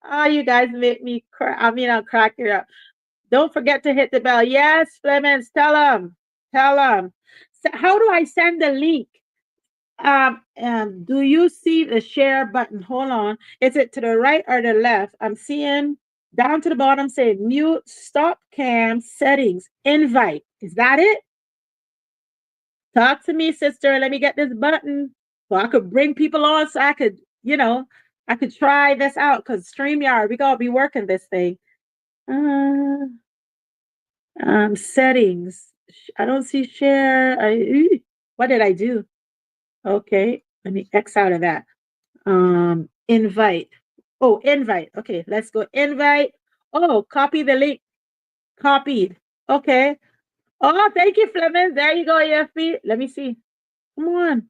Oh, you guys make me cry. I mean, I'll crack it up. Don't forget to hit the bell. Yes, Clemens, tell them. Tell them. So how do I send the link? Do you see the share button? Hold on. Is it to the right or the left? I'm seeing down to the bottom saying mute, stop cam, settings, invite. Is that it? Talk to me, sister. Let me get this button so I could bring people on so I could try this out because StreamYard, we gotta be working this thing. Uh, Settings. I don't see share. What did I do? Okay, let me X out of that. Invite. Oh, invite. Okay, let's go. Invite. Oh, copy the link. Copied. Okay. Oh, thank you, Fleming. There you go, EFP. Let me see. Come on.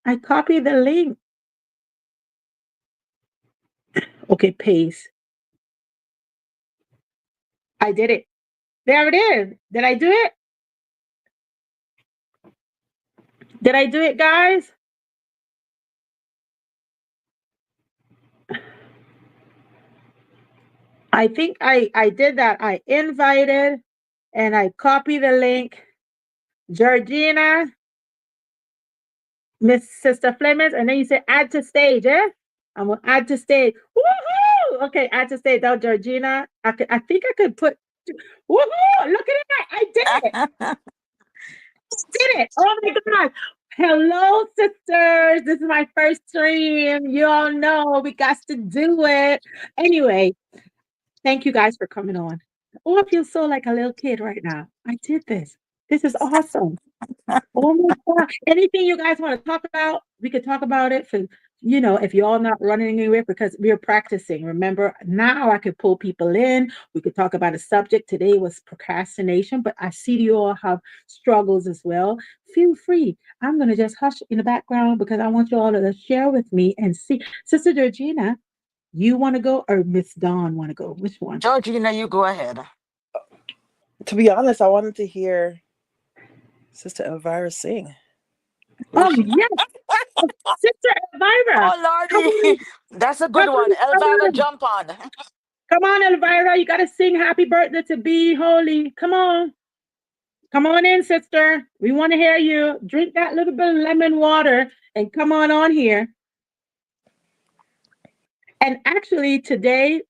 I copied the link. Okay, paste. I did it. There it is. Did I do it? Did I do it, guys? I think I did that. I invited and I copied the link. Georgina, Miss Sister Flemings, and then you say add to stage, eh? I'm gonna add to stage. Woohoo! Okay, add to stage. Now, Georgina, I think I could put woohoo! Look at that! I did it! I did it! Oh my god! Hello, sisters. This is my first stream. You all know we got to do it. Anyway, thank you guys for coming on. Oh, I feel so like a little kid right now. I did this. This is awesome. Oh my God. Anything you guys want to talk about, we could talk about it for, if you're all not running anywhere because we're practicing. Remember, now I could pull people in. We could talk about a subject. Today was procrastination, but I see you all have struggles as well. Feel free. I'm going to just hush in the background because I want you all to share with me and see. Sister Georgina, you want to go or Miss Dawn want to go? Which one?
Georgina, you go ahead.
To be honest, I wanted to hear Sister Elvira sing.
Oh, yes. Sister Elvira.
Oh, Lordy. That's a good one. Elvira, jump on.
Come on, Elvira. You got to sing happy birthday to Be Holy. Come on. Come on in, sister. We want to hear you. Drink that little bit of lemon water and come on here. And actually, today,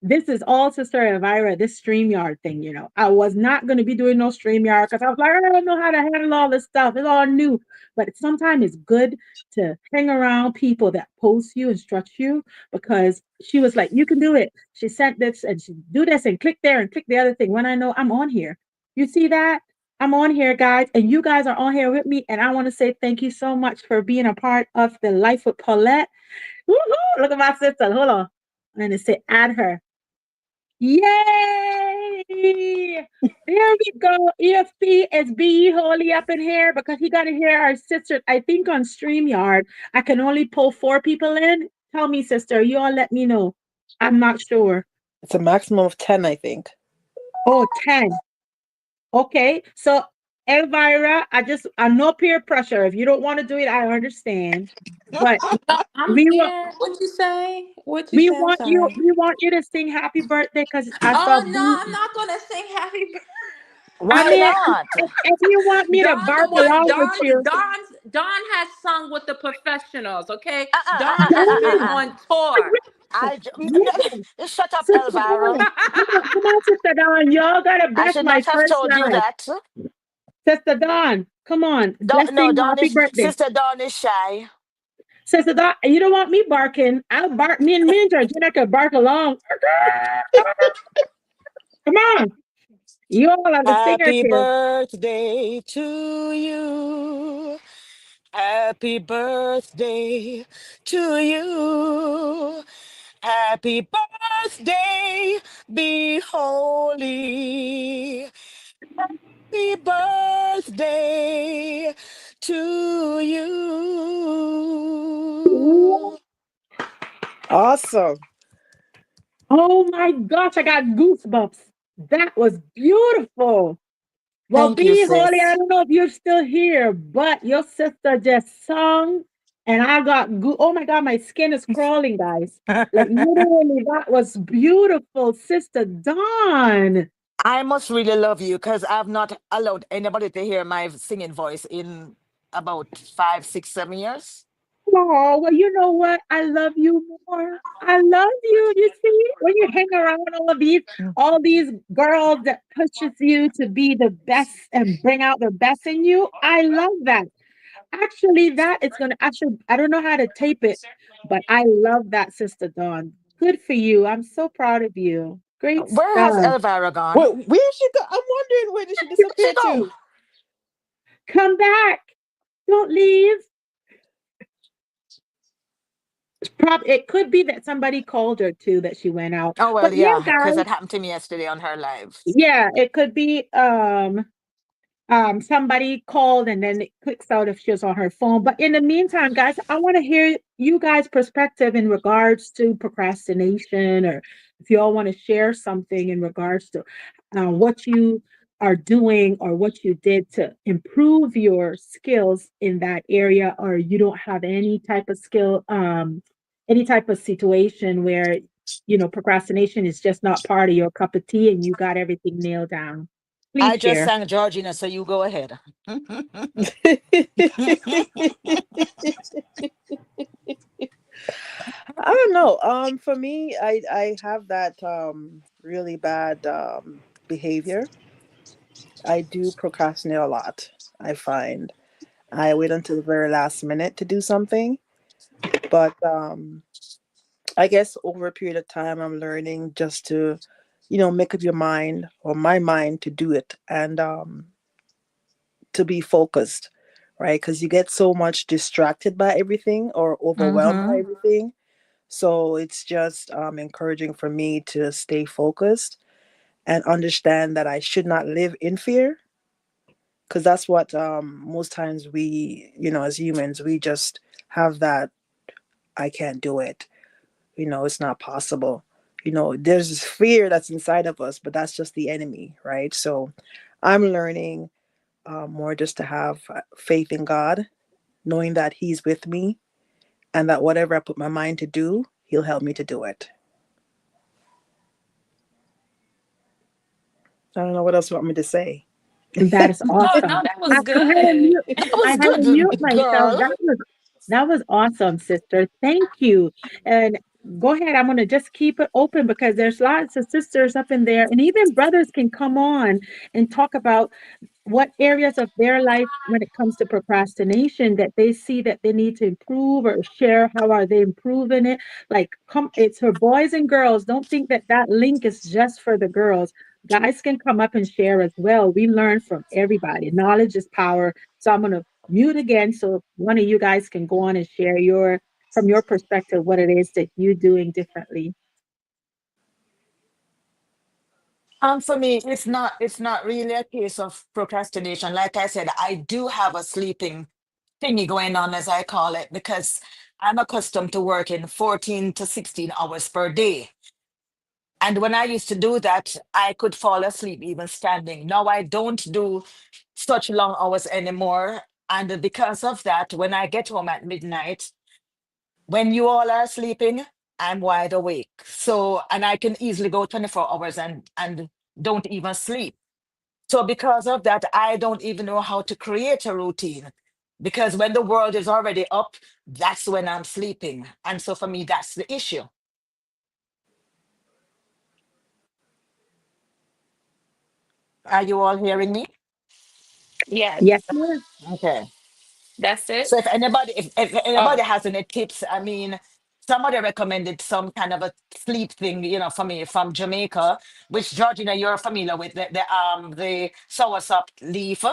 this is all Sister Elvira, this StreamYard thing, I was not going to be doing no StreamYard because I was like, I don't know how to handle all this stuff. It's all new. But sometimes it's good to hang around people that post you, instruct you, because she was like, you can do it. She sent this and she do this and click there and click the other thing when I know I'm on here. You see that? I'm on here, guys, and you guys are on here with me. And I want to say thank you so much for being a part of the Life with Paulette. Woo-hoo! Look at my sister. Hold on. And it say add her. Yay! There we go. EFP is be holy up in here because he got to hear our sister. I think on StreamYard, I can only pull 4 people in. Tell me, sister. You all let me know. I'm not sure.
It's a maximum of 10, I think.
Oh, 10. Okay. So, Elvira, I'm no peer pressure. If you don't want to do it, I understand. But
I'm
we
here.
want
What you say? What
we
you say? I'm
want you
sorry.
we want you to sing happy birthday because I saw
Oh no, I'm not gonna sing happy birthday.
I
Why
mean,
not?
if you want me to
Don,
bark
the one,
along with you,
Don has sung with the professionals. Okay,
Uh, uh, uh,
Don
uh, uh,
has
uh,
been
uh, uh.
on tour.
yeah,
Shut up,
Sister
Elvira.
Dawn, come on, Sister Dawn, y'all gotta
I
bless
should
my
not have
first
told you
live.
that.
Sister Dawn, come on,
Don,
let's
no,
sing happy birthday.
Sister Dawn is shy.
Sister Dawn, you don't want me barking. I'll bark. Me and Georgina could bark along. Come on, you all are the singers
Happy
here.
birthday to you. Happy birthday to you. Happy birthday, be holy. Happy birthday to you.
Awesome.
Oh my gosh, I got goosebumps. That was beautiful. Well,
Thank you,
be holy. I
sis.
don't know if you're still here, but your sister just sung, and I got oh my god, my skin is crawling, guys. Like literally, that was beautiful, Sister Dawn.
I must really love you because I've not allowed anybody to hear my singing voice in about 5, 6, 7 years.
Oh, well, you know what? I love you more. I love you. You see, when you hang around all these girls that pushes you to be the best and bring out the best in you, I love that. Actually, that is gonna actually, I don't know how to tape it, but I love that, Sister Dawn. Good for you. I'm so proud of you. Great
Where has
stuff.
Elvira gone?
Where did she go? I'm wondering, where did she
Where did she
disappear
go?
to?
Come back. Don't leave. It could be that somebody called her too that she went out.
Oh,
But
well,
yeah,
yeah, because
guys.
that happened to me yesterday on her live.
Yeah, it could be somebody called and then it clicks out if she's on her phone. But in the meantime, guys, I want to hear you guys' perspective in regards to procrastination, or if you all want to share something in regards to what you are doing or what you did to improve your skills in that area, or you don't have any type of skill, any type of situation where procrastination is just not part of your cup of tea and you got everything nailed down.
I
Please
just
share.
sang Georgina, so you go ahead.
I don't know. For me, I have that really bad behavior. I do procrastinate a lot. I find I wait until the very last minute to do something, but I guess over a period of time, I'm learning just to, make up your mind or my mind to do it and to be focused, right? Because you get so much distracted by everything or overwhelmed by
Mm-hmm.
everything. So it's just encouraging for me to stay focused and understand that I should not live in fear, because that's what most times we, as humans, we just have that I can't do it. It's not possible. There's this fear that's inside of us, but that's just the enemy, right? So I'm learning more just to have faith in God, knowing that He's with me and that whatever I put my mind to do, He'll help me to do it. I don't know what else you want me to say.
That is
Oh
awesome.
no, that
I,
was
I had to
good.
mute.
That
I
was
had to mute
good,
myself.
girl.
That was awesome, sister. Thank you. And Go ahead. I'm going to just keep it open because there's lots of sisters up in there, and even brothers can come on and talk about what areas of their life when it comes to procrastination that they see that they need to improve or share how are they improving it. Like, come, it's for boys and girls. Don't think that that link is just for the girls. Guys can come up and share as well. We learn from everybody. Knowledge is power. So I'm going to mute again so one of you guys can go on and share your from your perspective what it is that you're doing differently.
For me, it's not really a case of procrastination. Like I said, I do have a sleeping thingy going on, as I call it, because I'm accustomed to working 14 to 16 hours per day. And when I used to do that, I could fall asleep even standing. Now I don't do such long hours anymore. And because of that, when I get home at midnight, when you all are sleeping, I'm wide awake. So, and I can easily go 24 hours and don't even sleep. So because of that, I don't even know how to create a routine. Because when the world is already up, that's when I'm sleeping. And so for me, that's the issue. Are you all hearing me?
Yes,
Yes, ma'am.
Okay.
that's it.
So if
Oh,
anybody has any tips, I mean, somebody recommended some kind of a sleep thing, for me from Jamaica, which Georgina, you're familiar with the soursop leaf.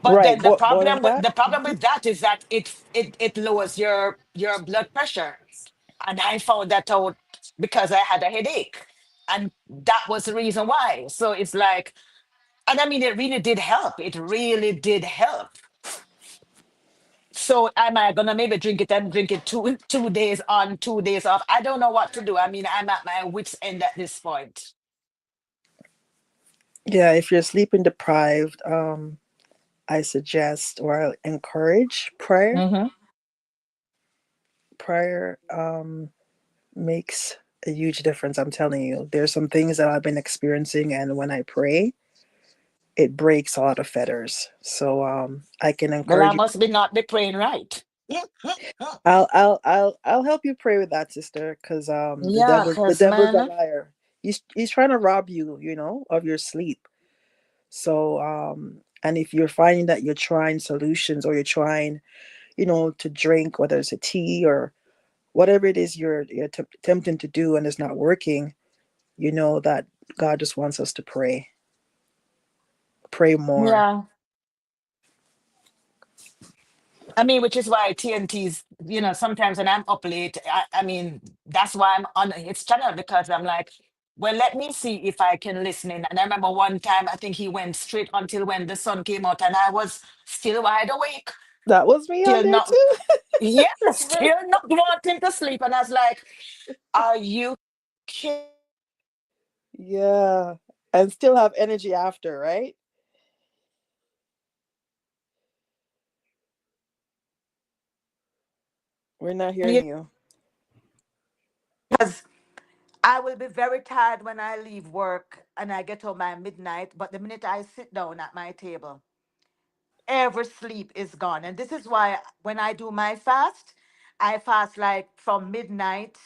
But
Right,
then
boiling that.
the problem with that is that it lowers your blood pressure. And I found that out because I had a headache. And that was the reason why. So it's like, and I mean it really did help. It really did help. So am I gonna maybe drink it and drink it 2 days on, 2 days off? I don't know what to do. I mean, I'm at my wit's end at this point.
Yeah, if you're sleeping deprived, I suggest or I encourage prayer.
Mm-hmm.
Prayer makes a huge difference. I'm telling you, there's some things that I've been experiencing, and when I pray, it breaks a lot of fetters. So I can
Well, I
encourage you.
must be not be praying right.
I'll help you pray with that, sister, because
Yeah,
the
cause
devil's a
man,
liar. He's trying to rob you, of your sleep. So and if you're finding that you're trying solutions or you're trying, to drink, whether it's a tea or whatever it is you're attempting to do and it's not working, that God just wants us to pray more.
yeah. I mean, which is why TNT's, sometimes when I'm up late, I mean, that's why I'm on its channel because I'm like, well, let me see if I can listen in. And I remember one time, I think he went straight until when the sun came out and I was still wide awake,
That was me on
still
there
not,
too.
yeah, still not wanting to sleep. And I was like, are you kidding?
Yeah, and still have energy after, right? We're not hearing you.
Because I will be very tired when I leave work and I get home by midnight. But the minute I sit down at my table, every sleep is gone. And this is why when I do my fast, I fast like from midnight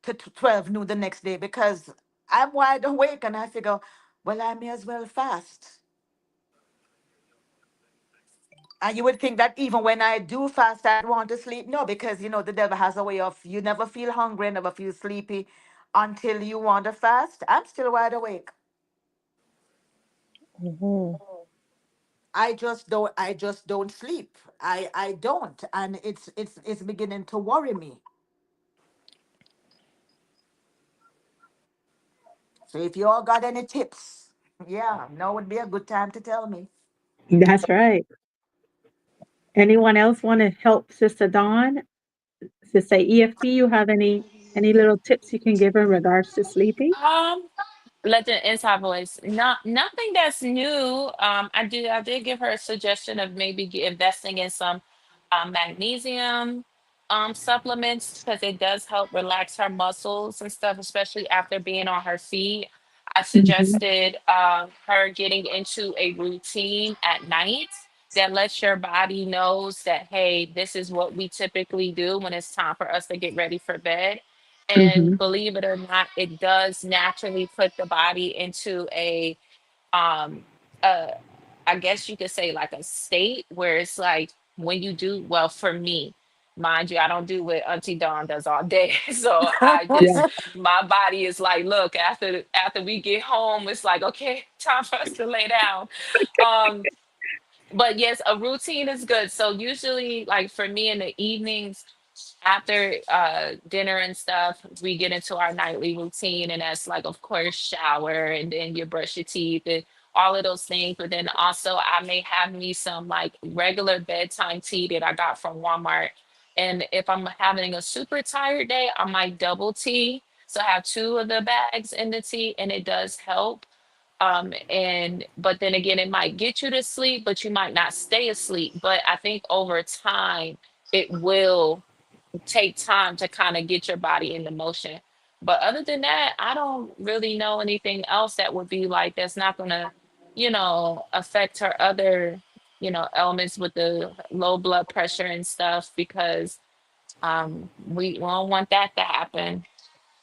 to 12 noon the next day because I'm wide awake and I figure, well, I may as well fast. And you would think that even when I do fast, I want to sleep. No, because the devil has a way of you never feel hungry, never feel sleepy until you want to fast. I'm still wide awake.
Hmm.
I just don't sleep. I don't. And it's beginning to worry me. So if you all got any tips, yeah, now would be a good time to tell me.
That's right. Anyone else want to help Sister Dawn? Sister EFT, you have any little tips you can give her in regards to sleeping?
um, let the inside voice. Not nothing that's new. I did give her a suggestion of maybe investing in some magnesium supplements because it does help relax her muscles and stuff, especially after being on her feet. I
Mhm.
suggested her getting into a routine at night that lets your body knows that hey, this is what we typically do when it's time for us to get ready for bed. And
Mm-hmm.
believe it or not, it does naturally put the body into um a I guess you could say like a state where it's like when you do well for me, mind you, I don't do what Auntie Dawn does all day. So I
Yeah.
just my body is like, look, after we get home, it's like, okay, time for us to lay down. Um, but yes, a routine is good. So usually like for me in the evenings after dinner and stuff, we get into our nightly routine, and that's like of course shower, and then you brush your teeth and all of those things. But then also I may have me some like regular bedtime tea that I got from Walmart. And if I'm having a super tired day, I might double tea. So I have two of the bags in the tea, and it does help. And but then again, it might get you to sleep, but you might not stay asleep. But I think over time it will take time to kind of get your body into motion. But other than that, I don't really know anything else that would be like that's not gonna, affect her other, elements with the low blood pressure and stuff because we don't want that to happen.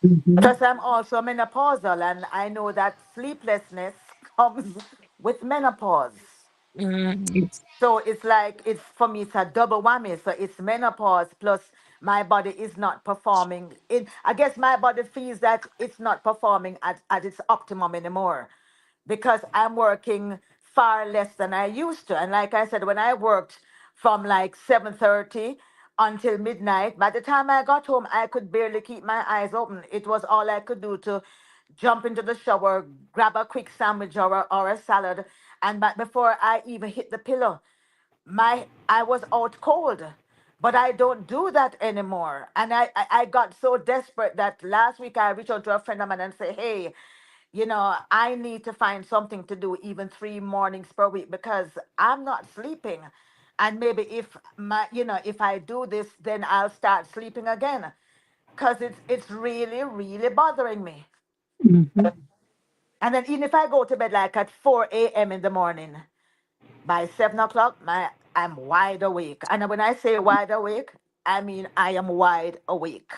Mm-hmm.
Because I'm also menopausal, and I know that sleeplessness comes with menopause.
Mhm.
Yes.
So it's like it's for me, it's a double whammy. So it's menopause plus my body is not performing. I guess my body feels that it's not performing at its optimum anymore because I'm working far less than I used to. And like I said, when I worked from like 7:30 until midnight, by the time I got home, I could barely keep my eyes open. It was all I could do to jump into the shower, grab a quick sandwich or a salad, and but before I even hit the pillow, I was out cold. But I don't do that anymore. And I got so desperate that last week I reached out to a friend of mine and say, hey, I need to find something to do even 3 mornings per week because I'm not sleeping. And maybe if I do this, then I'll start sleeping again. Because it's really, really bothering me.
Mm-hmm.
And then even if I go to bed like at 4 a.m. in the morning, by 7 o'clock, I'm wide awake. And when I say wide awake, I mean I am wide awake.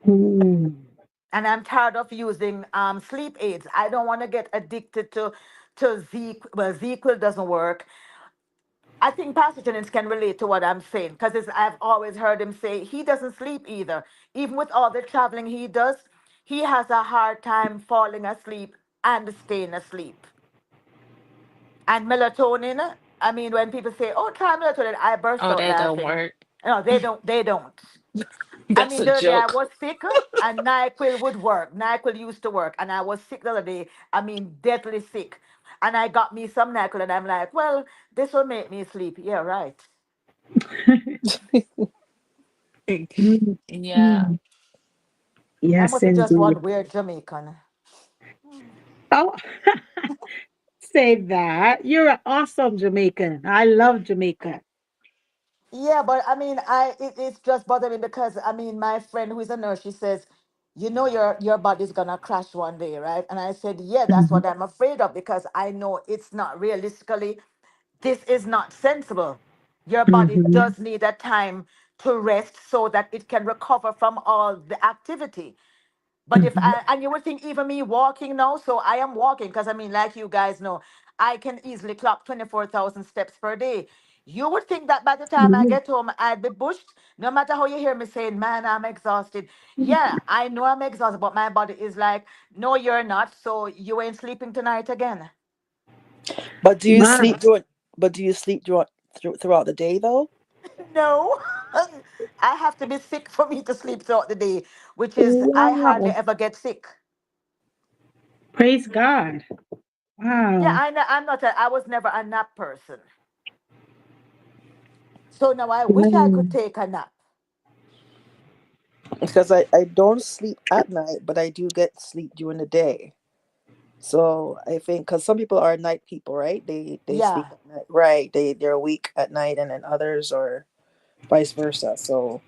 Mm.
And I'm tired of using sleep aids. I don't want to get addicted to Zequel. Well, Zequel doesn't work. I think Pastor Jennings can relate to what I'm saying because I've always heard him say he doesn't sleep either. Even with all the traveling he does, he has a hard time falling asleep and staying asleep. And melatonin, I mean, when people say, "Oh, try melatonin," I burst
Oh,
out
that don't
laughing.
work.
No, they don't. They don't. I
That's
mean,
a
the other day I
joke.
was sick and NyQuil would work. NyQuil used to work, and I was sick the other day. I mean, deadly sick. And I got me some NyQuil, and I'm like, well, this will make me sleep. Yeah, right.
Mm.
Yeah.
Mm.
I
Yes,
must be just
indeed.
one weird Jamaican.
Oh, say that. You're an awesome Jamaican. I love Jamaica.
Yeah, but I mean, it's just bothering me because I mean, my friend who is a nurse, she says, your body's gonna crash one day, right? And I said, yeah, that's
Mhm.
what I'm afraid of because I know it's not realistically, this is not sensible. Your body
Mhm.
does need a time to rest so that it can recover from all the activity. But if
Mhm.
I, and you would think even me walking now, so I am walking because I mean, like you guys know, I can easily clock 24,000 steps per day. You would think that by the time I
Mhm.
get home, I'd be bushed. No matter how you hear me saying, man, I'm exhausted. Yeah, I know I'm exhausted, but my body is like, no, you're not. So you ain't sleeping tonight again.
But do you
My,
sleep during? But do you sleep throughout the day though?
No, I have to be sick for me to sleep throughout the day, which is, I hardly
wow.
ever get sick.
Praise God.
Yeah,
Wow.
I was never a nap person. So now I wish I could
Wow.
take a nap.
Because I don't sleep at night, but I do get sleep during the day. So I think because some people are night people, right? They sleep
Yeah.
at night, right? They're awake at night, and then others are vice versa. So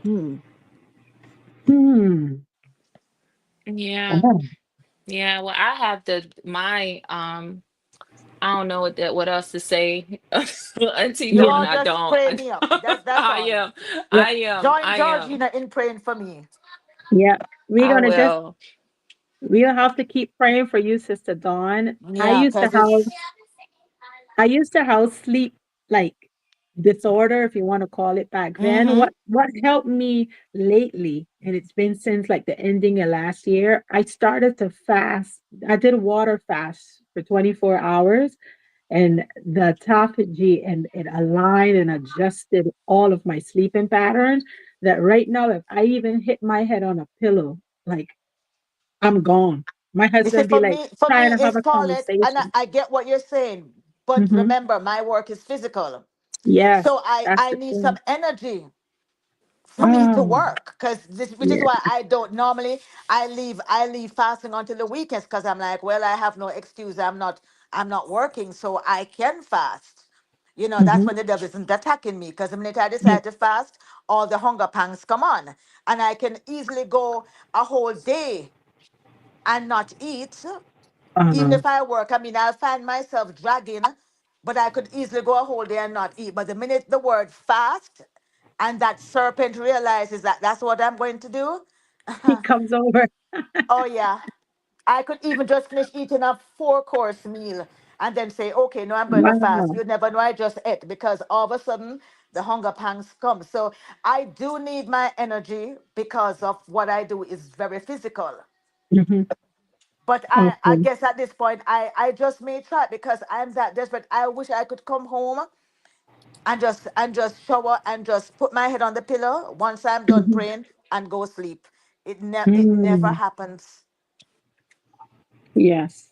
hmm.
Hmm.
Yeah.
Oh.
Yeah. Well, I have I don't know what else to say. Auntie
Yeah.
Dawn,
Y'all
I
just
don't.
pray me up. That's all.
I am.
Yeah.
I am.
Join
I am.
Georgina in praying for me.
Yeah, we're
I
gonna just
will.
we'll have to keep praying for you, Sister Dawn.
Yeah, because it's
I used to have sleep like disorder, if you want to call it back then.
mm-hmm.
What helped me lately, and it's been since like the ending of last year, I started to fast. I did a water fast for 24 hours, and the autophagy and it aligned and adjusted all of my sleeping patterns. That right now, if I even hit my head on a pillow, like I'm gone. My
You see,
husband be like
for
trying
me,
to have
it's
a
call it, and
conversation.
I get what you're saying, but
Hmm.
remember, my work is physical,
Yes,
so
that's
I
the
need some
thing.
energy for me to
Oh,
work, because this, which is
yeah.
why I don't normally, I leave fasting until the weekends, because I'm like, well, I have no excuse, I'm not working, so I can fast. You know, that's
Hmm.
when the devil isn't attacking me, because the minute I
Yeah.
decide to fast, all the hunger pangs come on, and I can easily go a whole day and not eat. Even
Uh,
if I work, I mean, I'll find myself dragging, but I could easily go a whole day and not eat. But the minute the word fast and that serpent realizes that that's what I'm going to do,
he comes over.
oh yeah, I could even just finish eating a 4 course meal and then say, okay, no, I'm going to fast.
Wow.
You never know, I just ate, because all of a sudden the hunger pangs come. So I do need my energy because of what I do is very physical.
Hmm.
But I
Okay.
guess at this point, I just may try, because I'm that desperate. I wish I could come home and just shower and just put my head on the pillow once I'm done
Hmm.
praying and go sleep. It never
Mm,
happens.
yes,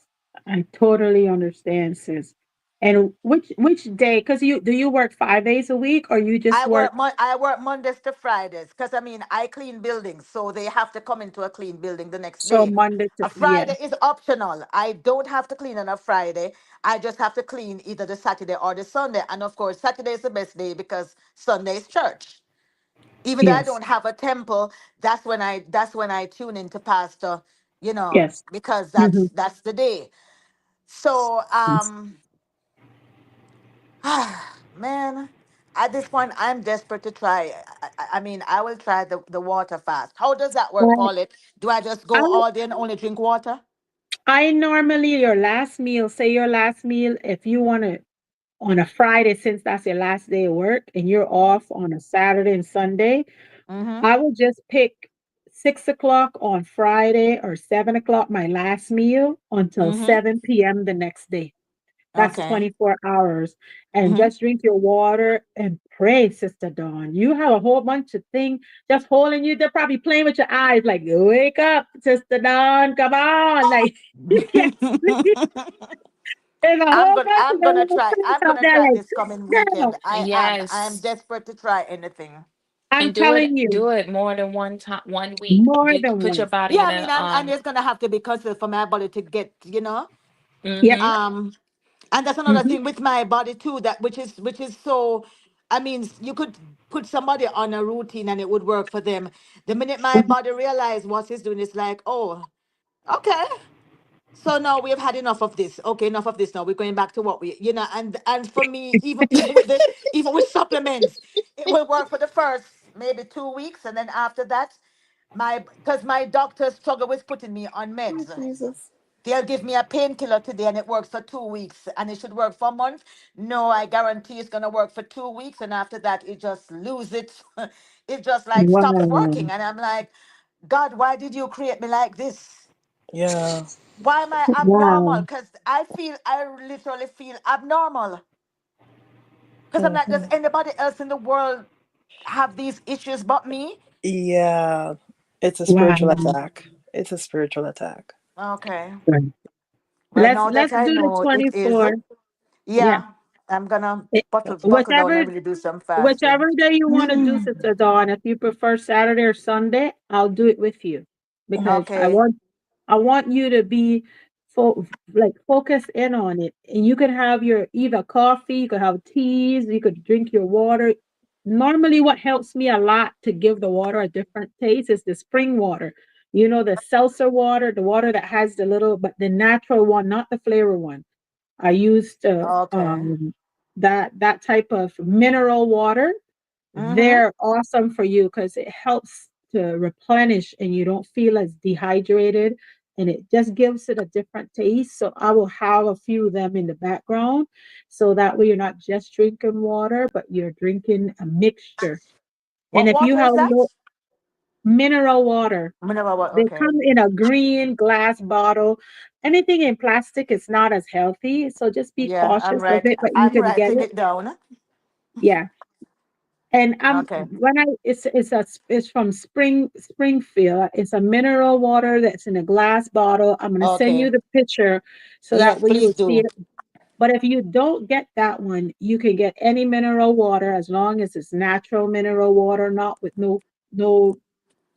I totally understand, sis. And which day? Because you work 5 days a week, or you just work
I work Mondays to Fridays, because I mean I clean buildings, so they have to come into a clean building the next
so
day.
Monday
A
to
Friday
yeah.
is optional. I don't have to clean on a Friday. I just have to clean either the Saturday or the Sunday. And of course, Saturday is the best day because Sunday is church. Even though I
Yes.
don't have a temple, that's when I tune into pastor,
Yes.
because
Hmm.
that's the day. So
Yes.
man, at this point I'm desperate to try. I mean, I will try the water fast. How does that work,
Well,
Paulette? Do I just
I
go all day and only drink water?
I normally your last meal, say your last meal, if you want to on a Friday, since that's your last day of work and you're off on a Saturday and Sunday,
Mm-hmm.
I would just pick 6 o'clock on Friday or 7 o'clock, my last meal, until
Mm-hmm.
7 p.m. the next day. That's
Okay.
24 hours. And
Mm-hmm.
just drink your water and pray, Sister Dawn. You have a whole bunch of things just holding you. They're probably playing with your eyes, like, wake up, Sister Dawn, come on. Like, you can't sleep. There's a whole bunch of little things
I'm
out
gonna
there,
try
like,
this coming
girl,
weekend. I am
Yes.
desperate to try anything.
I'm
And do it
telling you,
do it more than one time, one week.
more
Get
than
put your
once.
body
Yeah,
in
I mean,
a
I'm just gonna have to be conscious for my body to get,
Yep.
mhm.
um, and that's another
Hmm.
thing with my body too, that which is so. I mean, you could put somebody on a routine and it would work for them. The minute my body realize what it's doing, it's like, oh, okay. So now we've had enough of this. Okay, enough of this. Now we're going back to what and for me, even with supplements, it will work for the first maybe 2 weeks, and then after that, my because my doctor struggle with putting me on
Oh,
meds.
Jesus.
They'll give me a painkiller today and it works for 2 weeks and it should work for a month. No, I guarantee it's gonna work for 2 weeks, and after that it just lose it. It just like stops
Wow.
working. And I'm like, God, why did you create me like this?
Yeah.
Why am I abnormal?
Wow.
Because I literally feel abnormal. Because I'm like, does
Mhm.
anybody else in the world have these issues but me?
Yeah. It's a spiritual
Wow.
attack. It's a spiritual attack.
Okay.
Right.
Well,
Let's
now that
let's
I
do the
know it is,
24. Yeah.
yeah, I'm gonna
It,
buckle down
whichever
and really do some fasting.
whichever day you want to do, Sister Dawn, if you prefer Saturday or Sunday, I'll do it with you because
Okay.
I want you to be like focus in on it. And you can have your either coffee, you could have teas, you could drink your water. Normally, what helps me a lot to give the water a different taste is the spring water. You know, the seltzer water, the water that has the little, but the natural one, not the flavor one. I used
Okay.
that type of mineral water.
Mm-hmm.
They're awesome for you because it helps
to replenish and you don't feel as dehydrated, and it just gives it a different taste. So I will have a few of them in the background, so that way you're not just drinking water, but you're drinking a mixture. And
What
if you
water
have
is that?
low mineral water,
Mineral water.
they
Okay.
come in a green glass bottle. Anything in plastic is not as healthy, so just be
Yeah,
cautious of it, but you
I'm
can get
writing
it.
it down.
Yeah. And
Okay.
when I it's from Springfield. It's a mineral water that's in a glass bottle. I'm gonna send you
Okay.
the picture so that
Yes,
way you
please
will see
do.
it. But if you don't get that one, you can get any mineral water as long as it's natural mineral water, not with no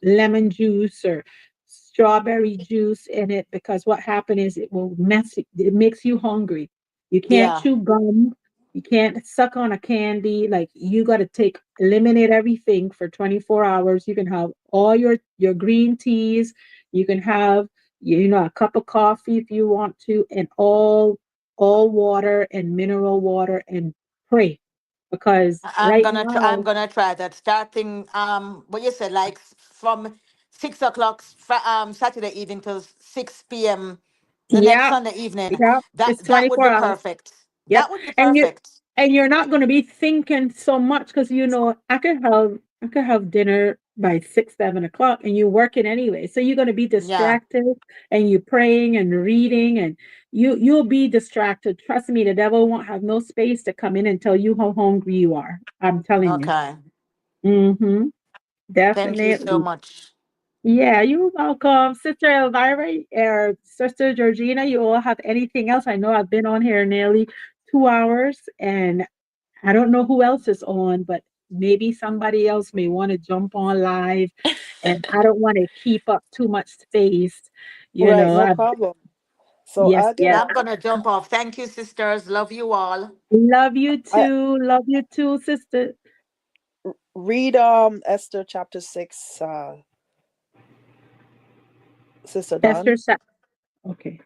lemon juice or strawberry juice in it, because what happens is it makes you hungry. You can't
Yeah.
chew gum, you can't suck on a candy. Like, you got to eliminate everything for 24 hours. You can have all your green teas, you can have a cup of coffee if you want to, and all water and mineral water, and pray, because right
I'm
now,
gonna try that starting what you said, like from 6 o'clock Saturday evening till 6 p.m. the next
yeah,
Sunday evening.
yeah, it's
That would
24
be
hours.
perfect.
Yep.
That would be
And
perfect.
you're not going to be thinking so much, because I could have dinner by 6, 7 o'clock, and you're working anyway. So you're going to be
Yeah.
distracted, and you're praying and reading, and you'll be distracted. Trust me, the devil won't have no space to come in and tell you how hungry you are. I'm telling you.
Okay.
Mm-hmm.
Thank you so
Definitely.
much.
Yeah, you're welcome. Sister Elvira or Sister Georgina, you all have anything else? I know I've been on here nearly 2 hours, and I don't know who else is on, but maybe somebody else may want to jump on live, and I don't want to keep up too much space.
Right, no
I
problem. So
yes,
I
yes.
gonna
I'm gonna jump off. Thank you, sisters. Love you all.
Love you
I
too. Love you too, sister.
read Esther chapter 6, Sister
Esther,
Don.
okay.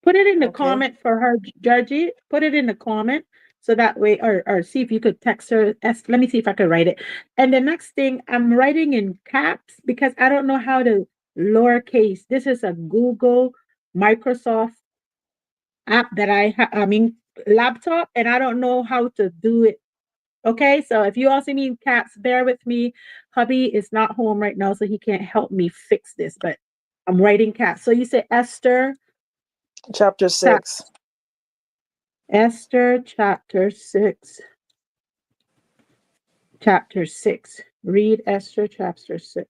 Put it in the
Okay.
comment for her, Georgie. Put it in the comment, so that way, or see if you could text her. Let me see if I could write it. And the next thing, I'm writing in caps because I don't know how to lowercase. This is a Google Microsoft app that I mean, laptop, and I don't know how to do it. Okay, so if you all see me in caps, bear with me. Hubby is not home right now, so he can't help me fix this, but I'm writing caps. So you say Esther,
Chapter 6.
Esther chapter 6. Chapter 6. Read Esther chapter 6.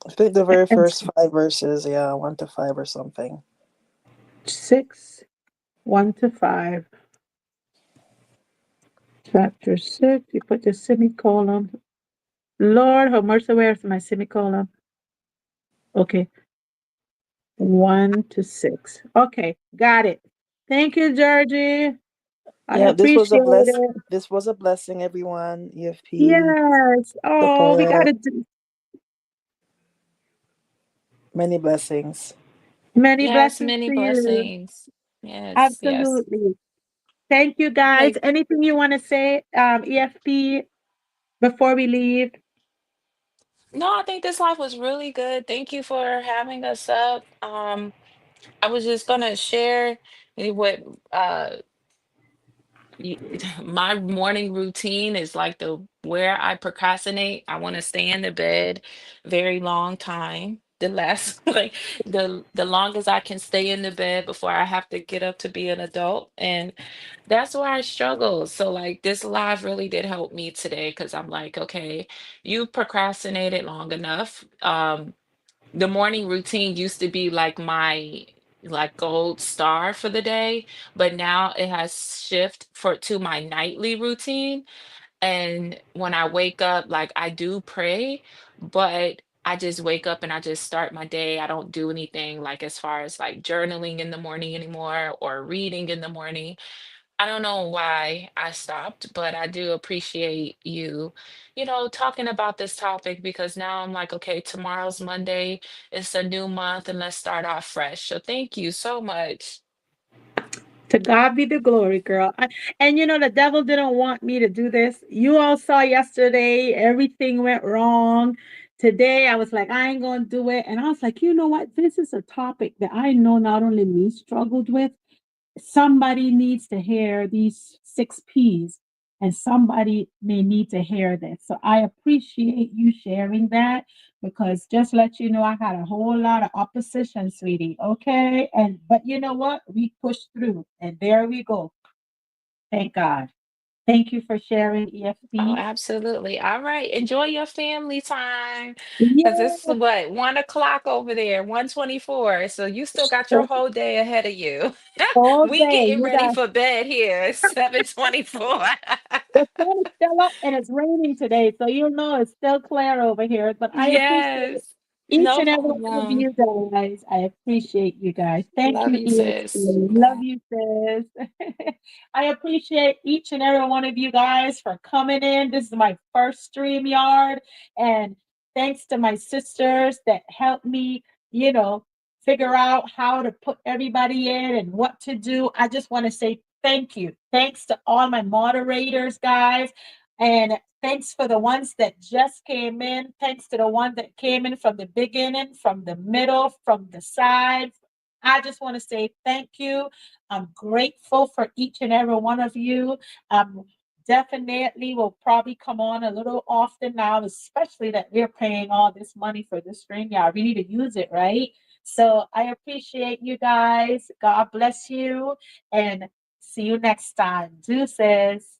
I think the very
And
first 5 verses, yeah, 1 to 5 or something.
6, 1 to 5. Chapter 6. You put the semicolon. Lord, have mercy, where's my semicolon? Okay. 1 to 6. Okay. Got it. Thank you, Georgie. I
Yeah,
appreciate it.
this was a blessing, everyone. EFP,
Yes.
the
Oh, we got
poet,
to do
many blessings.
many
Yes,
blessings
many
to you.
blessings. Yes, yes.
Absolutely. Thank you, guys.
Okay.
Anything you want to say, EFP, before we leave?
No, I think this life was really good. Thank you for having us up. I was just gonna share what uh y- my morning routine is like the where I procrastinate. I want to stay in the bed very long time. The last like the longest I can stay in the bed before I have to get up to be an adult. And that's where I struggle. So like this live really did help me today because I'm like, okay, you procrastinated long enough. The morning routine used to be like my like gold star for the day, but now it has shift for to my nightly routine. And when I wake up, like I do pray, but I just wake up and I just start my day. I don't do anything like as far as like journaling in the morning anymore or reading in the morning. I don't know why I stopped, but I do appreciate you, talking about this topic because now I'm like, okay, tomorrow's Monday. It's a new month and let's start off fresh. So thank you so much.
To God be the glory, girl. And the devil didn't want me to do this. You all saw yesterday, everything went wrong. Today, I was like, I ain't going to do it. And I was like, you know what? This is a topic that I know not only me struggled with, somebody needs to hear these 6 P's, and somebody may need to hear this. So I appreciate you sharing that, because just let you know, I had a whole lot of opposition, sweetie. Okay. But you know what? We pushed through, and there we go. Thank God. Thank you for sharing,
Oh,
EFP.
absolutely. All right. Enjoy your family time. Because
Yeah.
it's what, 1 o'clock over there, 1:24. So you still got your whole day ahead of you.
All
We
day.
getting
You
ready
guys,
for bed here. It's 7:24.
the sun is still up and it's raining today. So it's still clear over here. But I appreciate
Yes.
each
No
and every one of
problem.
you guys. I appreciate you guys. Thank
Love
you,
you,
ESP.
sis.
Love you, sis. I appreciate each and every one of you guys for coming in. This is my first StreamYard. And thanks to my sisters that helped me, you know, figure out how to put everybody in and what to do. I just want to say thank you. Thanks to all my moderators, guys. And thanks for the ones that just came in. Thanks to the one that came in from the beginning, from the middle, from the side. I just want to say thank you. I'm grateful for each and every one of you. Definitely will probably come on a little often now, especially that we're paying all this money for this StreamYard. We need to use it, right? So I appreciate you guys. God bless you, and see you next time. Deuces.